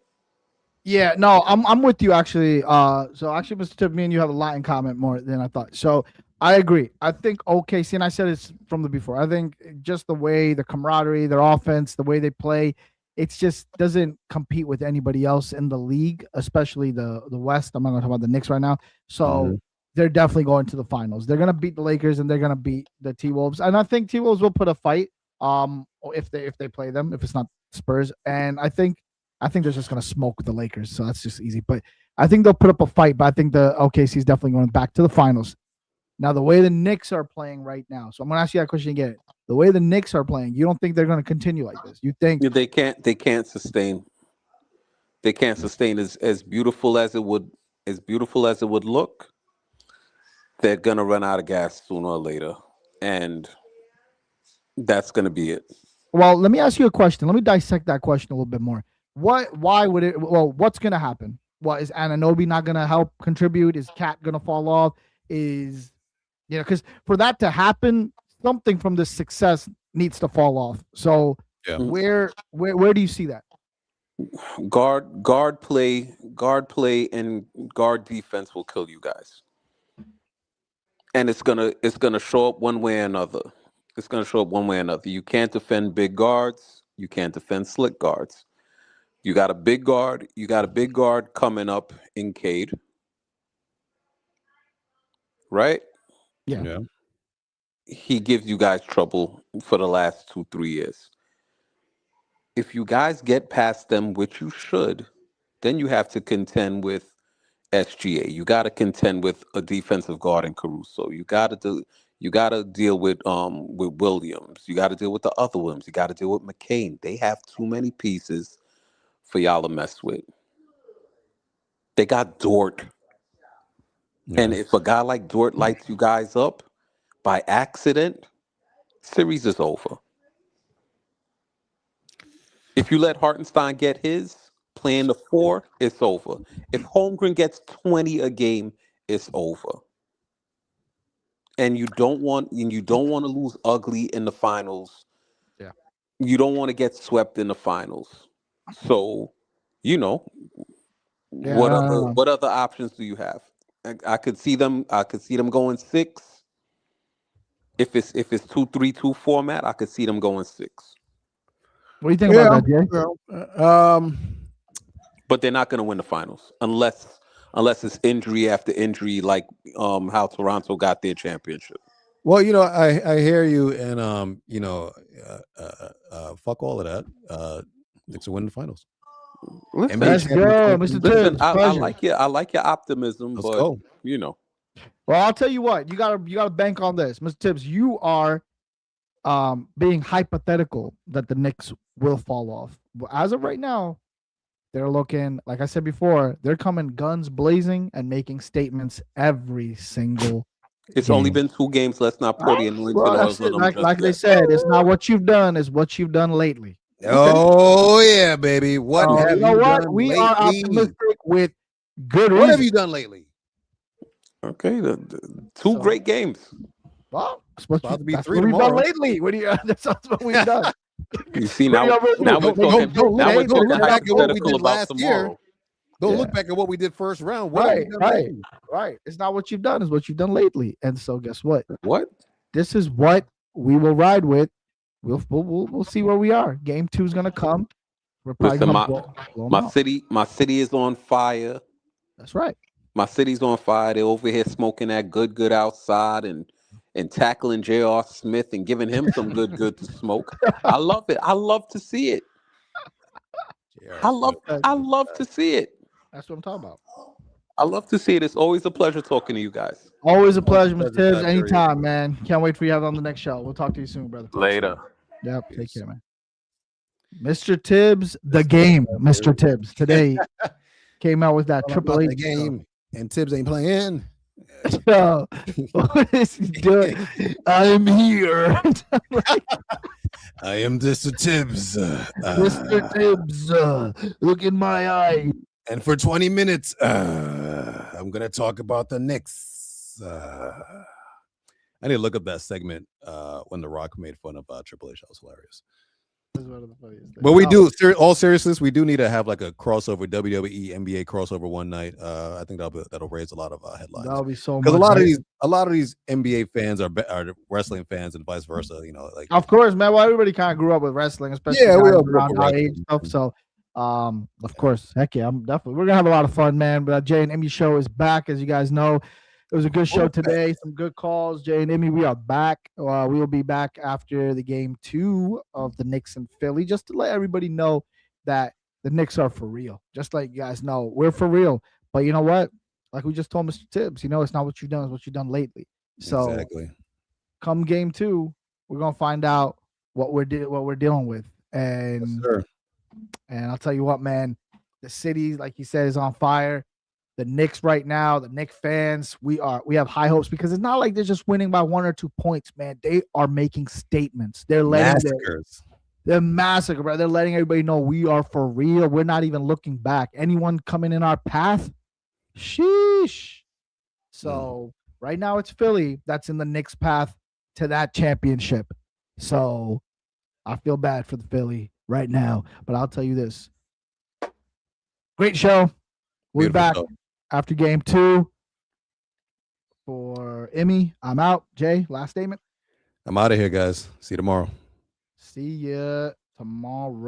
[SPEAKER 3] Yeah, no, I'm with you actually. So actually, Mr. Tip, me and you have a lot in common more than I thought. So I agree. I think OKC, and I said it's from the before. I think just the way the camaraderie, their offense, the way they play, it's just doesn't compete with anybody else in the league, especially the West. I'm not going to talk about the Knicks right now. So
[SPEAKER 1] Mhm.
[SPEAKER 3] they're definitely going to the finals. They're going to beat the Lakers and they're going to beat the T Wolves, and I think T Wolves will put a fight. If they play them, if it's not Spurs, and I think they're just going to smoke the Lakers, so that's just easy. But I think they'll put up a fight. But I think the OKC is definitely going back to the finals. Now, the way the Knicks are playing right now, so I'm going to ask you that question again. The way the Knicks are playing, you don't think they're going to continue like this? You think?
[SPEAKER 5] They can't. They can't sustain. They can't sustain as beautiful as it would look. They're gonna run out of gas sooner or later, and that's gonna be it.
[SPEAKER 3] Well, let me ask you a question. Let me dissect that question a little bit more. Why would it? Well, what's going to happen? What is Ananobi not going to help contribute? Is Cat going to fall off? Is because for that to happen, something from this success needs to fall off. So
[SPEAKER 1] Yeah.
[SPEAKER 3] where do you see that?
[SPEAKER 5] Guard play, and guard defense will kill you guys, and it's gonna show up one way or another. It's gonna show up one way or another. You can't defend big guards. You can't defend slick guards. You got a big guard. You got a big guard coming up in Cade, right?
[SPEAKER 3] Yeah.
[SPEAKER 1] Yeah.
[SPEAKER 5] He gives you guys trouble for the last 2 3 years. If you guys get past them, which you should, then you have to contend with SGA. You got to contend with a defensive guard in Caruso. You got to do. You got to deal with Williams. You got to deal with the other Williams. You got to deal with McCain. They have too many pieces for y'all to mess with. They got Dort, and
[SPEAKER 1] Yeah.
[SPEAKER 5] if a guy like Dort lights you guys up by accident, series is over. If you let Hartenstein get his playing the 4, it's over. If Holmgren gets 20 a game, it's over. And you don't want to lose ugly in the finals.
[SPEAKER 3] Yeah.
[SPEAKER 5] You don't want to get swept in the finals. So, you know,
[SPEAKER 3] Yeah. No.
[SPEAKER 5] what other options do you have? I could see them going 6. If it's 2-3-2 format, I could see them going 6.
[SPEAKER 3] What do you think about that, Jay?
[SPEAKER 5] But they're not going to win the finals unless it's injury after injury, like how Toronto got their championship.
[SPEAKER 1] Well, I hear you, and fuck all of that. Knicks will win the finals.
[SPEAKER 5] Listen,
[SPEAKER 3] let's go, Mr. Tibbs.
[SPEAKER 5] I like your optimism,
[SPEAKER 1] Let's
[SPEAKER 5] but
[SPEAKER 1] go.
[SPEAKER 3] Well, I'll tell you what, you gotta bank on this, Mr. Tibbs. You are being hypothetical that the Knicks will fall off. As of right now, they're looking, like I said before, they're coming guns blazing and making statements every single
[SPEAKER 5] It's
[SPEAKER 3] game.
[SPEAKER 5] only been 2 games. Let's not pour the anointing oils on them.
[SPEAKER 3] Like they said, it's not what you've done, it's what you've done lately.
[SPEAKER 1] Oh yeah, baby. What have you done
[SPEAKER 3] we
[SPEAKER 1] lately?
[SPEAKER 3] are optimistic with good reason.
[SPEAKER 1] What have you done lately?
[SPEAKER 5] Okay, two great games.
[SPEAKER 3] Well, it's supposed
[SPEAKER 1] to be
[SPEAKER 3] that's
[SPEAKER 1] 3
[SPEAKER 3] what we've
[SPEAKER 1] tomorrow.
[SPEAKER 3] done lately. What do you? That's what we've done.
[SPEAKER 5] You see now we're talking hypothetical about tomorrow.
[SPEAKER 1] Don't look back at what we did first round. What have you done lately?
[SPEAKER 3] Right. It's not what you've done; it's what you've done lately. And so, guess what?
[SPEAKER 5] What?
[SPEAKER 3] This is what we will ride with. We'll see where we are. Game 2 is gonna come. We're probably
[SPEAKER 5] Listen, my city is on fire.
[SPEAKER 3] That's right.
[SPEAKER 5] My city's on fire. They're over here smoking that good outside and tackling J.R. Smith and giving him some good to smoke. I love it. I love to see it. I love to see it.
[SPEAKER 3] That's what I'm talking about.
[SPEAKER 5] I love to see it. It's always a pleasure talking to you guys.
[SPEAKER 3] Always a pleasure, Mr. Tibbs. Anytime, man. Can't wait for you to have on the next show. We'll talk to you soon, brother.
[SPEAKER 5] Later.
[SPEAKER 3] Yep. Take care, man. Mr. Tibbs, the game. Mr. Tibbs today came out with that Triple H
[SPEAKER 1] game, and Tibbs ain't playing.
[SPEAKER 3] Yo, what is he doing? I'm here.
[SPEAKER 1] I am Mr. Tibbs.
[SPEAKER 3] Mr. Tibbs, look in my eye.
[SPEAKER 1] And for 20 minutes, I'm going to talk about the Knicks. I need to look up that segment when The Rock made fun of Triple H. That was hilarious. But we do, all seriousness, we do need to have like a crossover WWE NBA crossover one night. I think that'll raise a lot of headlines.
[SPEAKER 3] That'll be so much.
[SPEAKER 1] Because a lot of these NBA fans are wrestling fans and vice versa. Like
[SPEAKER 3] of course, man. Well, everybody kind of grew up with wrestling, especially
[SPEAKER 1] we all
[SPEAKER 3] around our age stuff. So, of course, heck yeah, we're gonna have a lot of fun, man. But Jay and Immi show is back, as you guys know. It was a good show today. Some good calls. Jay and Immi, we are back. We will be back after the game 2 of the Knicks and Philly, just to let everybody know that the Knicks are for real. Just like you guys know, we're for real. But you know what? Like we just told Mr. Tibbs, it's not what you've done, it's what you've done lately. So
[SPEAKER 1] exactly.
[SPEAKER 3] Come game 2, we're gonna find out what we're dealing with. And and I'll tell you what, man, the city, like he said, is on fire. The Knicks right now, the Knicks fans, we have high hopes because it's not like they're just winning by 1 or 2 points, man. They are making statements. They're letting they're massacre, bro. They're letting everybody know we are for real. We're not even looking back. Anyone coming in our path, sheesh. So right now it's Philly that's in the Knicks path to that championship. So I feel bad for the Philly right now, but I'll tell you this. Great show. We'll be back after game 2. For Immi, I'm out. Jay, last statement.
[SPEAKER 1] I'm out of here, guys. See you tomorrow.
[SPEAKER 3] See ya tomorrow.